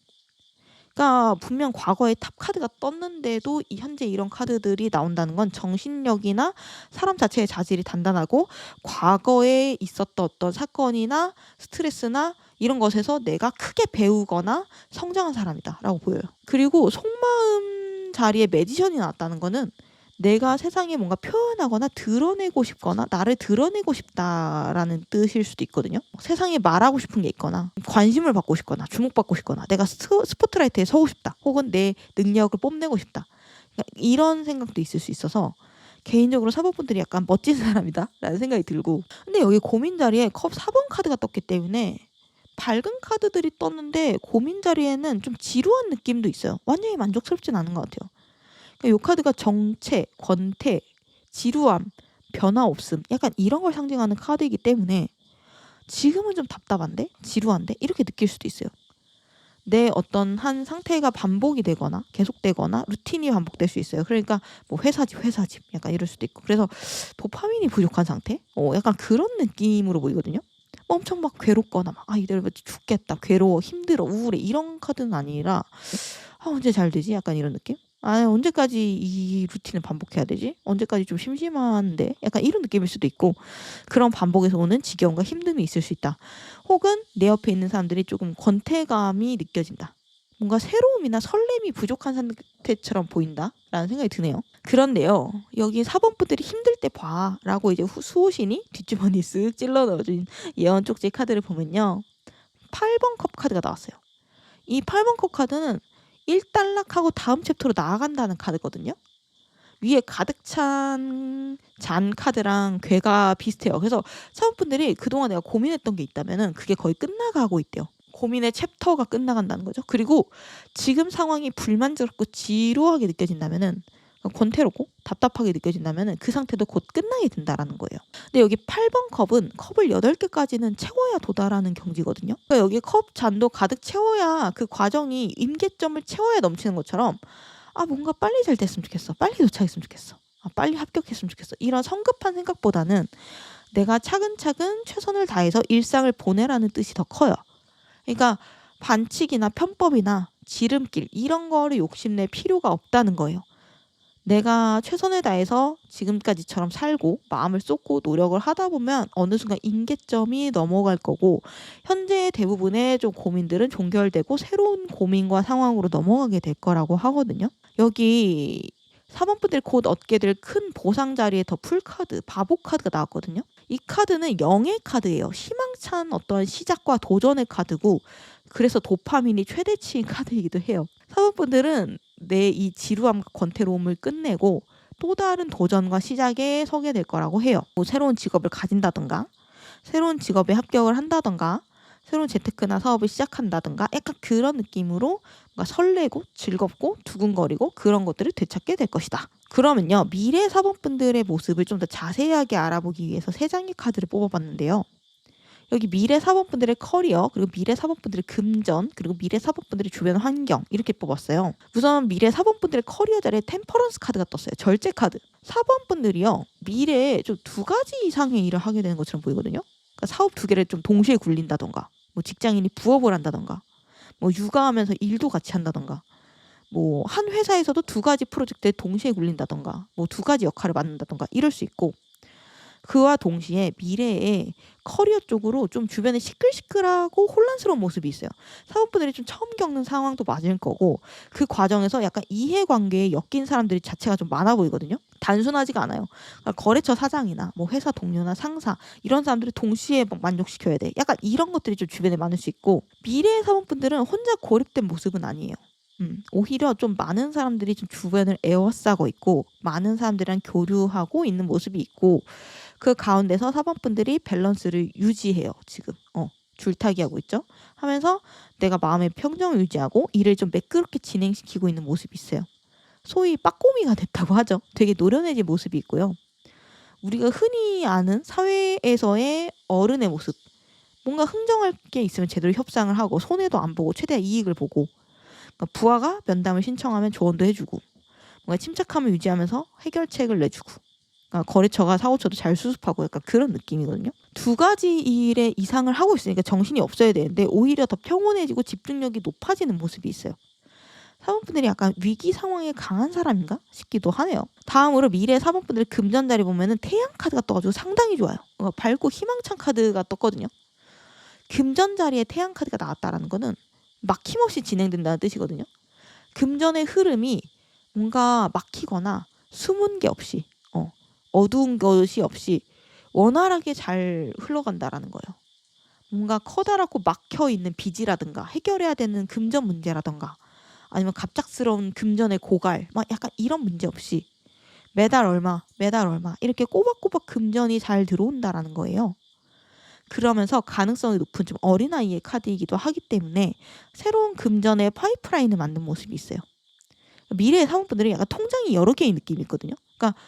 그러니까 분명 과거에 탑 카드가 떴는데도 이 현재 이런 카드들이 나온다는 건 정신력이나 사람 자체의 자질이 단단하고 과거에 있었던 어떤 사건이나 스트레스나 이런 것에서 내가 크게 배우거나 성장한 사람이다라고 보여요. 그리고 속마음 자리에 매지션이 나왔다는 거는 내가 세상에 뭔가 표현하거나 드러내고 싶거나 나를 드러내고 싶다라는 뜻일 수도 있거든요. 세상에 말하고 싶은 게 있거나 관심을 받고 싶거나 주목받고 싶거나 내가 스포트라이트에 서고 싶다, 혹은 내 능력을 뽐내고 싶다, 그러니까 이런 생각도 있을 수 있어서 개인적으로 사법분들이 약간 멋진 사람이다 라는 생각이 들고, 근데 여기 고민 자리에 컵 4번 카드가 떴기 때문에 밝은 카드들이 떴는데 고민 자리에는 좀 지루한 느낌도 있어요. 완전히 만족스럽진 않은 것 같아요. 이 카드가 정체, 권태, 지루함, 변화 없음 약간 이런 걸 상징하는 카드이기 때문에 지금은 좀 답답한데? 지루한데? 이렇게 느낄 수도 있어요. 내 어떤 한 상태가 반복이 되거나 계속되거나 루틴이 반복될 수 있어요. 그러니까 뭐 회사집 약간 이럴 수도 있고, 그래서 도파민이 부족한 상태? 약간 그런 느낌으로 보이거든요. 엄청 막 괴롭거나 막 이대로 죽겠다, 괴로워, 힘들어, 우울해 이런 카드는 아니라 언제 잘 되지? 약간 이런 느낌? 언제까지 이 루틴을 반복해야 되지? 언제까지 좀 심심한데? 약간 이런 느낌일 수도 있고, 그런 반복에서 오는 지겨움과 힘듦이 있을 수 있다. 혹은 내 옆에 있는 사람들이 조금 권태감이 느껴진다. 뭔가 새로움이나 설렘이 부족한 상태처럼 보인다라는 생각이 드네요. 그런데요, 여기 사범분들이 힘들 때 봐라고 이제 수호신이 뒷주머니 쓱 찔러 넣어준 예언 쪽지 카드를 보면요, 8번 컵 카드가 나왔어요. 이 8번 컵 카드는 1단락하고 다음 챕터로 나아간다는 카드거든요. 위에 가득 찬 잔 카드랑 괴가 비슷해요. 그래서 사원분들이 그동안 내가 고민했던 게 있다면은 그게 거의 끝나가고 있대요. 고민의 챕터가 끝나간다는 거죠. 그리고 지금 상황이 불만족스럽고 지루하게 느껴진다면은, 권태롭고 답답하게 느껴진다면은 그 상태도 곧 끝나게 된다라는 거예요. 근데 여기 8번 컵은 컵을 8개까지는 채워야 도달하는 경지거든요. 그러니까 여기 컵 잔도 가득 채워야, 그 과정이 임계점을 채워야 넘치는 것처럼, 뭔가 빨리 잘 됐으면 좋겠어. 빨리 도착했으면 좋겠어. 빨리 합격했으면 좋겠어. 이런 성급한 생각보다는 내가 차근차근 최선을 다해서 일상을 보내라는 뜻이 더 커요. 그러니까 반칙이나 편법이나 지름길 이런 거를 욕심낼 필요가 없다는 거예요. 내가 최선을 다해서 지금까지처럼 살고 마음을 쏟고 노력을 하다 보면 어느 순간 임계점이 넘어갈 거고, 현재 대부분의 좀 고민들은 종결되고 새로운 고민과 상황으로 넘어가게 될 거라고 하거든요. 여기 사번분들이 곧 얻게 될 큰 보상 자리에 더 풀카드, 바보 카드가 나왔거든요. 이 카드는 영의 카드예요. 희망찬 어떤 시작과 도전의 카드고, 그래서 도파민이 최대치인 카드이기도 해요. 사번분들은 내 이 지루함과 권태로움을 끝내고 또 다른 도전과 시작에 서게 될 거라고 해요. 뭐 새로운 직업을 가진다던가, 새로운 직업에 합격을 한다던가, 새로운 재테크나 사업을 시작한다던가, 약간 그런 느낌으로 뭔가 설레고 즐겁고 두근거리고 그런 것들을 되찾게 될 것이다. 그러면요, 미래 사법분들의 모습을 좀 더 자세하게 알아보기 위해서 3장의 카드를 뽑아봤는데요. 여기 미래 사법분들의 커리어, 그리고 미래 사법분들의 금전, 그리고 미래 사법분들의 주변 환경, 이렇게 뽑았어요. 우선 미래 사법분들의 커리어 자리에 템퍼런스 카드가 떴어요. 절제 카드. 사법분들이요, 미래에 좀 2가지 이상의 일을 하게 되는 것처럼 보이거든요. 그러니까 사업 2개를 좀 동시에 굴린다던가, 뭐 직장인이 부업을 한다던가, 뭐 육아하면서 일도 같이 한다던가, 뭐 한 회사에서도 2가지 프로젝트에 동시에 굴린다던가, 뭐 2가지 역할을 맡는다던가 이럴 수 있고, 그와 동시에 미래에 커리어 쪽으로 좀 주변에 시끌시끌하고 혼란스러운 모습이 있어요. 사업부들이 좀 처음 겪는 상황도 맞을 거고, 그 과정에서 약간 이해관계에 엮인 사람들이 자체가 좀 많아 보이거든요. 단순하지가 않아요. 그러니까 거래처 사장이나 뭐 회사 동료나 상사 이런 사람들을 동시에 막 만족시켜야 돼. 약간 이런 것들이 좀 주변에 많을 수 있고, 미래의 사업분들은 혼자 고립된 모습은 아니에요. 오히려 좀 많은 사람들이 좀 주변을 에워싸고 있고, 많은 사람들이랑 교류하고 있는 모습이 있고, 그 가운데서 사법분들이 밸런스를 유지해요. 지금 줄타기 하고 있죠. 하면서 내가 마음의 평정을 유지하고 일을 좀 매끄럽게 진행시키고 있는 모습이 있어요. 소위 빠꼬미가 됐다고 하죠. 되게 노련해진 모습이 있고요. 우리가 흔히 아는 사회에서의 어른의 모습, 뭔가 흥정할 게 있으면 제대로 협상을 하고 손해도 안 보고 최대한 이익을 보고, 그러니까 부하가 면담을 신청하면 조언도 해주고, 뭔가 침착함을 유지하면서 해결책을 내주고, 그러니까 거래처가 사고쳐도 잘 수습하고, 약간 그런 느낌이거든요. 2가지 일에 이상을 하고 있으니까 정신이 없어야 되는데 오히려 더 평온해지고 집중력이 높아지는 모습이 있어요. 사범분들이 약간 위기 상황에 강한 사람인가 싶기도 하네요. 다음으로 미래 사범분들의 금전 자리 보면은 태양 카드가 떠가지고 상당히 좋아요. 밝고 희망찬 카드가 떴거든요. 금전 자리에 태양 카드가 나왔다라는 거는 막힘없이 진행된다는 뜻이거든요. 금전의 흐름이 뭔가 막히거나 숨은 게 없이, 어두운 것이 없이 원활하게 잘 흘러간다라는 거예요. 뭔가 커다랗고 막혀있는 빚이라든가 해결해야 되는 금전 문제라든가, 아니면 갑작스러운 금전의 고갈, 막 약간 이런 문제 없이 매달 얼마 이렇게 꼬박꼬박 금전이 잘 들어온다라는 거예요. 그러면서 가능성이 높은 좀 어린아이의 카드이기도 하기 때문에 새로운 금전의 파이프라인을 만든 모습이 있어요. 미래의 사모분들이 약간 통장이 여러 개의 느낌이 있거든요. 그러니까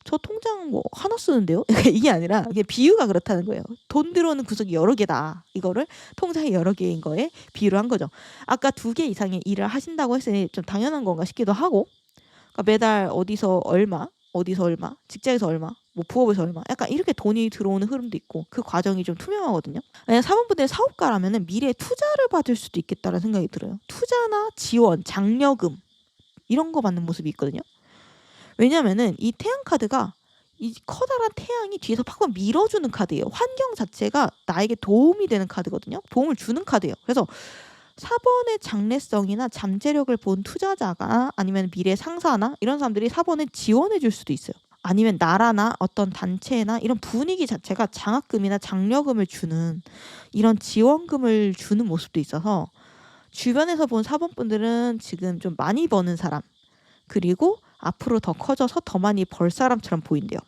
저 통장 뭐 하나 쓰는데요? 이게 아니라 이게 비유가 그렇다는 거예요. 돈 들어오는 구석이 여러 개다. 이거를 통장이 여러 개인 거에 비유를 한 거죠. 아까 2개 이상의 일을 하신다고 했으니 좀 당연한 건가 싶기도 하고, 그러니까 매달 어디서 얼마, 직장에서 얼마, 뭐 부업에서 얼마, 약간 이렇게 돈이 들어오는 흐름도 있고, 그 과정이 좀 투명하거든요. 만약 사모분들이 사업가라면은 미래에 투자를 받을 수도 있겠다라는 생각이 들어요. 투자나 지원, 장려금 이런 거 받는 모습이 있거든요. 왜냐면은 이 태양 카드가 이 커다란 태양이 뒤에서 팍팍 밀어주는 카드예요. 환경 자체가 나에게 도움이 되는 카드거든요. 도움을 주는 카드예요. 그래서 4번의 장래성이나 잠재력을 본 투자자가 아니면 미래 상사나 이런 사람들이 4번에 지원해 줄 수도 있어요. 아니면 나라나 어떤 단체나 이런 분위기 자체가 장학금이나 장려금을 주는 이런 지원금을 주는 모습도 있어서 주변에서 본 사범분들은 지금 좀 많이 버는 사람, 그리고 앞으로 더 커져서 더 많이 벌 사람처럼 보인대요.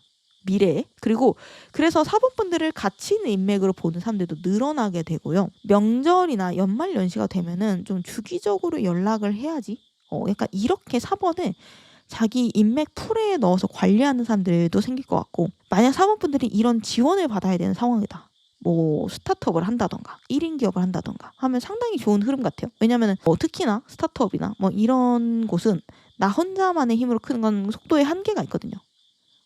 미래에. 그리고 그래서 사범분들을 가치 있는 인맥으로 보는 사람들도 늘어나게 되고요. 명절이나 연말 연시가 되면은 좀 주기적으로 연락을 해야지. 약간 이렇게 사번을 자기 인맥 풀에 넣어서 관리하는 사람들도 생길 것 같고, 만약 사범분들이 이런 지원을 받아야 되는 상황이다. 뭐 스타트업을 한다던가 1인 기업을 한다던가 하면 상당히 좋은 흐름 같아요. 왜냐면은 특히나 스타트업이나 뭐 이런 곳은 나 혼자만의 힘으로 크는 건 속도에 한계가 있거든요.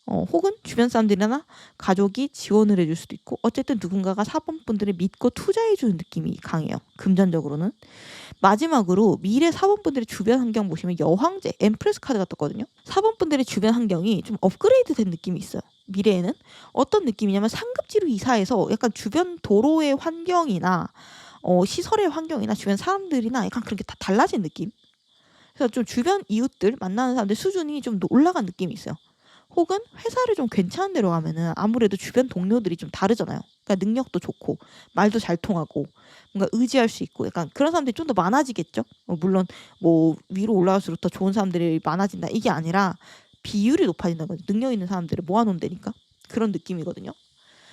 혹은 주변 사람들이나 가족이 지원을 해줄 수도 있고, 어쨌든 누군가가 사범분들을 믿고 투자해주는 느낌이 강해요. 금전적으로는. 마지막으로 미래 사범분들의 주변 환경 보시면 여황제, 엠프레스 카드가 떴거든요. 사범분들의 주변 환경이 좀 업그레이드 된 느낌이 있어요. 미래에는 어떤 느낌이냐면 상급지로 이사해서 약간 주변 도로의 환경이나 시설의 환경이나 주변 사람들이나 약간 그런 게 다 달라진 느낌. 그래서 좀 주변 이웃들 만나는 사람들 수준이 좀 올라간 느낌이 있어요. 혹은 회사를 좀 괜찮은 데로 가면은 아무래도 주변 동료들이 좀 다르잖아요. 그러니까 능력도 좋고 말도 잘 통하고 뭔가 의지할 수 있고 약간 그런 사람들이 좀 더 많아지겠죠. 물론 뭐 위로 올라갈수록 더 좋은 사람들이 많아진다 이게 아니라 비율이 높아진다는 거죠. 능력 있는 사람들을 모아놓는다니까 그런 느낌이거든요.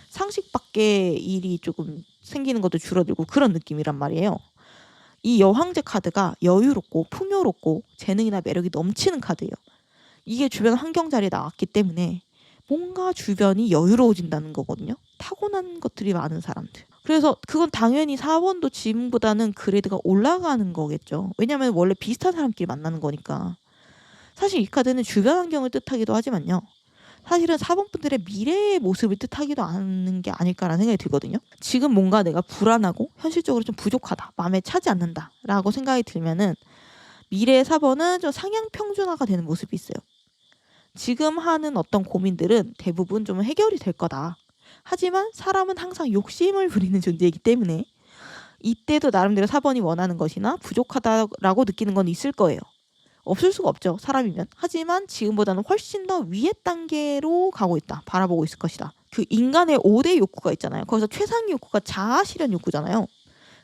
상식 밖의 일이 조금 생기는 것도 줄어들고 그런 느낌이란 말이에요. 이 여황제 카드가 여유롭고 풍요롭고 재능이나 매력이 넘치는 카드예요. 이게 주변 환경 자리에 나왔기 때문에 뭔가 주변이 여유로워진다는 거거든요. 타고난 것들이 많은 사람들. 그래서 그건 당연히 사원도 지금보다는 그레이드가 올라가는 거겠죠. 왜냐면 원래 비슷한 사람끼리 만나는 거니까. 사실 이 카드는 주변 환경을 뜻하기도 하지만요. 사실은 사범분들의 미래의 모습을 뜻하기도 하는 게 아닐까라는 생각이 들거든요. 지금 뭔가 내가 불안하고 현실적으로 좀 부족하다, 마음에 차지 않는다 라고 생각이 들면은 미래의 사번은 좀 상향 평준화가 되는 모습이 있어요. 지금 하는 어떤 고민들은 대부분 좀 해결이 될 거다. 하지만 사람은 항상 욕심을 부리는 존재이기 때문에 이때도 나름대로 사번이 원하는 것이나 부족하다라고 느끼는 건 있을 거예요. 없을 수가 없죠. 사람이면. 하지만 지금보다는 훨씬 더 위의 단계로 가고 있다. 바라보고 있을 것이다. 그 인간의 5대 욕구가 있잖아요. 거기서 최상위 욕구가 자아실현 욕구잖아요.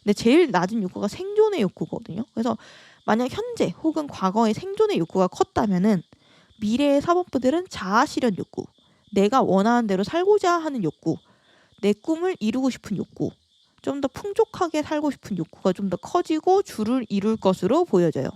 근데 제일 낮은 욕구가 생존의 욕구거든요. 그래서 만약 현재 혹은 과거의 생존의 욕구가 컸다면은 미래의 사법부들은 자아실현 욕구, 내가 원하는 대로 살고자 하는 욕구, 내 꿈을 이루고 싶은 욕구, 좀 더 풍족하게 살고 싶은 욕구가 좀 더 커지고 줄을 이룰 것으로 보여져요.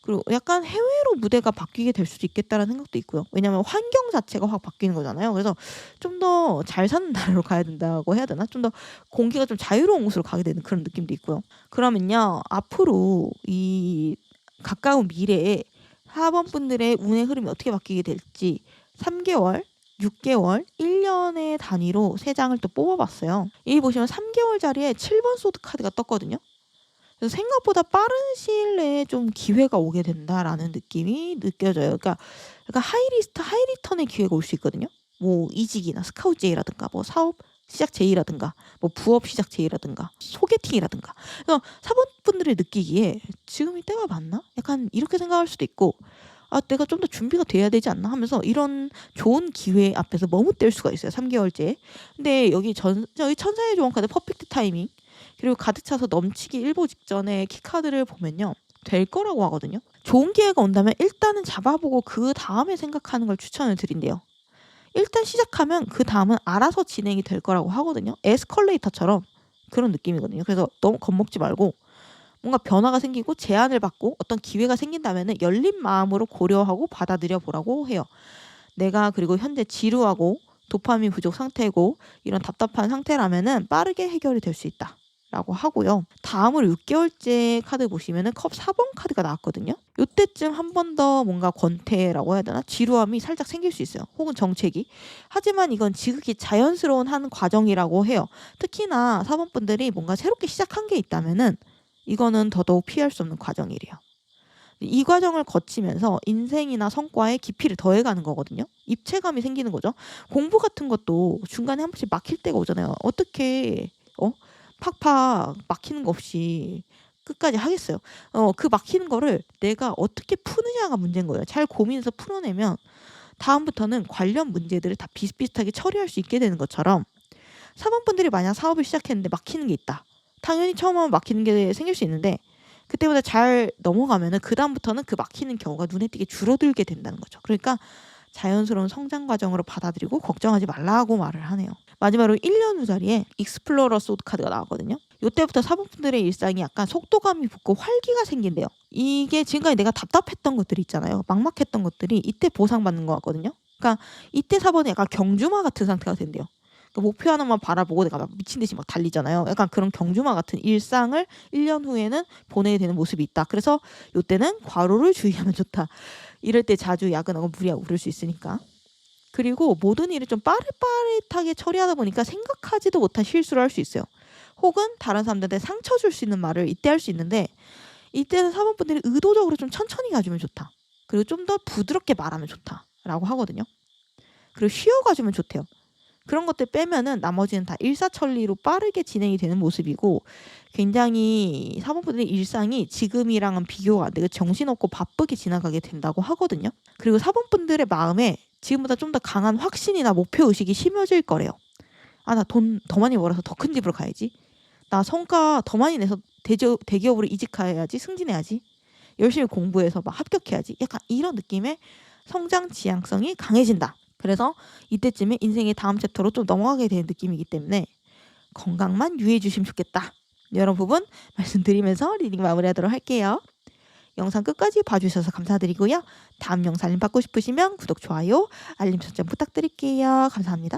그리고 약간 해외로 무대가 바뀌게 될 수도 있겠다라는 생각도 있고요. 왜냐하면 환경 자체가 확 바뀌는 거잖아요. 그래서 좀 더 잘 사는 나라로 가야 된다고 해야 되나? 좀 더 공기가 좀 자유로운 곳으로 가게 되는 그런 느낌도 있고요. 그러면요. 앞으로 이 가까운 미래에 사범분들의 운의 흐름이 어떻게 바뀌게 될지 3개월, 6개월, 1년의 단위로 3장을 또 뽑아봤어요. 여기 보시면 3개월짜리에 7번 소드 카드가 떴거든요. 그래서 생각보다 빠른 시일 내에 좀 기회가 오게 된다라는 느낌이 느껴져요. 그러니까 하이리스트 하이리턴의 기회가 올 수 있거든요. 뭐 이직이나 스카우트 제의라든가 뭐 사업 시작 제의라든가 뭐 부업 시작 제의라든가 소개팅이라든가. 그래서 사범분들이 느끼기에 지금이 때가 맞나? 약간 이렇게 생각할 수도 있고, 아 내가 좀 더 준비가 돼야 되지 않나 하면서 이런 좋은 기회 앞에서 머뭇댈 수가 있어요. 3개월째. 근데 여기 천사의 조언 카드 퍼펙트 타이밍, 그리고 가득 차서 넘치기 일보 직전에 키카드를 보면요. 될 거라고 하거든요. 좋은 기회가 온다면 일단은 잡아보고 그 다음에 생각하는 걸 추천을 드린대요. 일단 시작하면 그 다음은 알아서 진행이 될 거라고 하거든요. 에스컬레이터처럼 그런 느낌이거든요. 그래서 너무 겁먹지 말고 뭔가 변화가 생기고 제안을 받고 어떤 기회가 생긴다면 열린 마음으로 고려하고 받아들여 보라고 해요. 내가 그리고 현재 지루하고 도파민 부족 상태고 이런 답답한 상태라면은 빠르게 해결이 될 수 있다 라고 하고요. 다음으로 6개월째 카드 보시면은 컵 4번 카드가 나왔거든요. 요때쯤 한 번 더 뭔가 권태라고 해야 되나? 지루함이 살짝 생길 수 있어요. 혹은 정체기. 하지만 이건 지극히 자연스러운 한 과정이라고 해요. 특히나 사범분들이 뭔가 새롭게 시작한 게 있다면은 이거는 더더욱 피할 수 없는 과정이래요. 이 과정을 거치면서 인생이나 성과에 깊이를 더해가는 거거든요. 입체감이 생기는 거죠. 공부 같은 것도 중간에 한 번씩 막힐 때가 오잖아요. 어떻게 팍팍 막히는 거 없이 끝까지 하겠어요. 그 막히는 거를 내가 어떻게 푸느냐가 문제인 거예요. 잘 고민해서 풀어내면 다음부터는 관련 문제들을 다 비슷비슷하게 처리할 수 있게 되는 것처럼 사범분들이 만약 사업을 시작했는데 막히는 게 있다. 당연히 처음 하면 막히는 게 생길 수 있는데 그때보다 잘 넘어가면은 그다음부터는 그 막히는 경우가 눈에 띄게 줄어들게 된다는 거죠. 그러니까 자연스러운 성장 과정으로 받아들이고 걱정하지 말라고 말을 하네요. 마지막으로 1년 후 자리에 익스플로러 소드 카드가 나왔거든요. 이때부터 사범분들의 일상이 약간 속도감이 붙고 활기가 생긴대요. 이게 지금까지 내가 답답했던 것들이 있잖아요. 막막했던 것들이 이때 보상받는 것 같거든요. 그러니까 이때 사범은 약간 경주마 같은 상태가 된대요. 그러니까 목표 하나만 바라보고 내가 막 미친 듯이 막 달리잖아요. 약간 그런 경주마 같은 일상을 1년 후에는 보내게 되는 모습이 있다. 그래서 이때는 과로를 주의하면 좋다. 이럴 때 자주 야근하고 무리하고 그럴 수 있으니까. 그리고 모든 일을 좀 빠릿빠릿하게 처리하다 보니까 생각하지도 못한 실수를 할 수 있어요. 혹은 다른 사람들한테 상처 줄 수 있는 말을 이때 할 수 있는데 이때는 사범분들이 의도적으로 좀 천천히 가주면 좋다. 그리고 좀 더 부드럽게 말하면 좋다라고 하거든요. 그리고 쉬어가주면 좋대요. 그런 것들 빼면은 나머지는 다 일사천리로 빠르게 진행이 되는 모습이고 굉장히 사범분들의 일상이 지금이랑은 비교가 안 되고 정신없고 바쁘게 지나가게 된다고 하거든요. 그리고 사범분들의 마음에 지금보다 좀 더 강한 확신이나 목표의식이 심어질 거래요. 아, 나 돈 더 많이 벌어서 더 큰 집으로 가야지. 나 성과 더 많이 내서 대기업으로 이직해야지, 승진해야지. 열심히 공부해서 막 합격해야지. 약간 이런 느낌의 성장 지향성이 강해진다. 그래서 이때쯤에 인생의 다음 챕터로 좀 넘어가게 되는 느낌이기 때문에 건강만 유의해 주시면 좋겠다. 이런 부분 말씀드리면서 리딩 마무리하도록 할게요. 영상 끝까지 봐주셔서 감사드리고요. 다음 영상 알림 받고 싶으시면 구독, 좋아요, 알림 설정 부탁드릴게요. 감사합니다.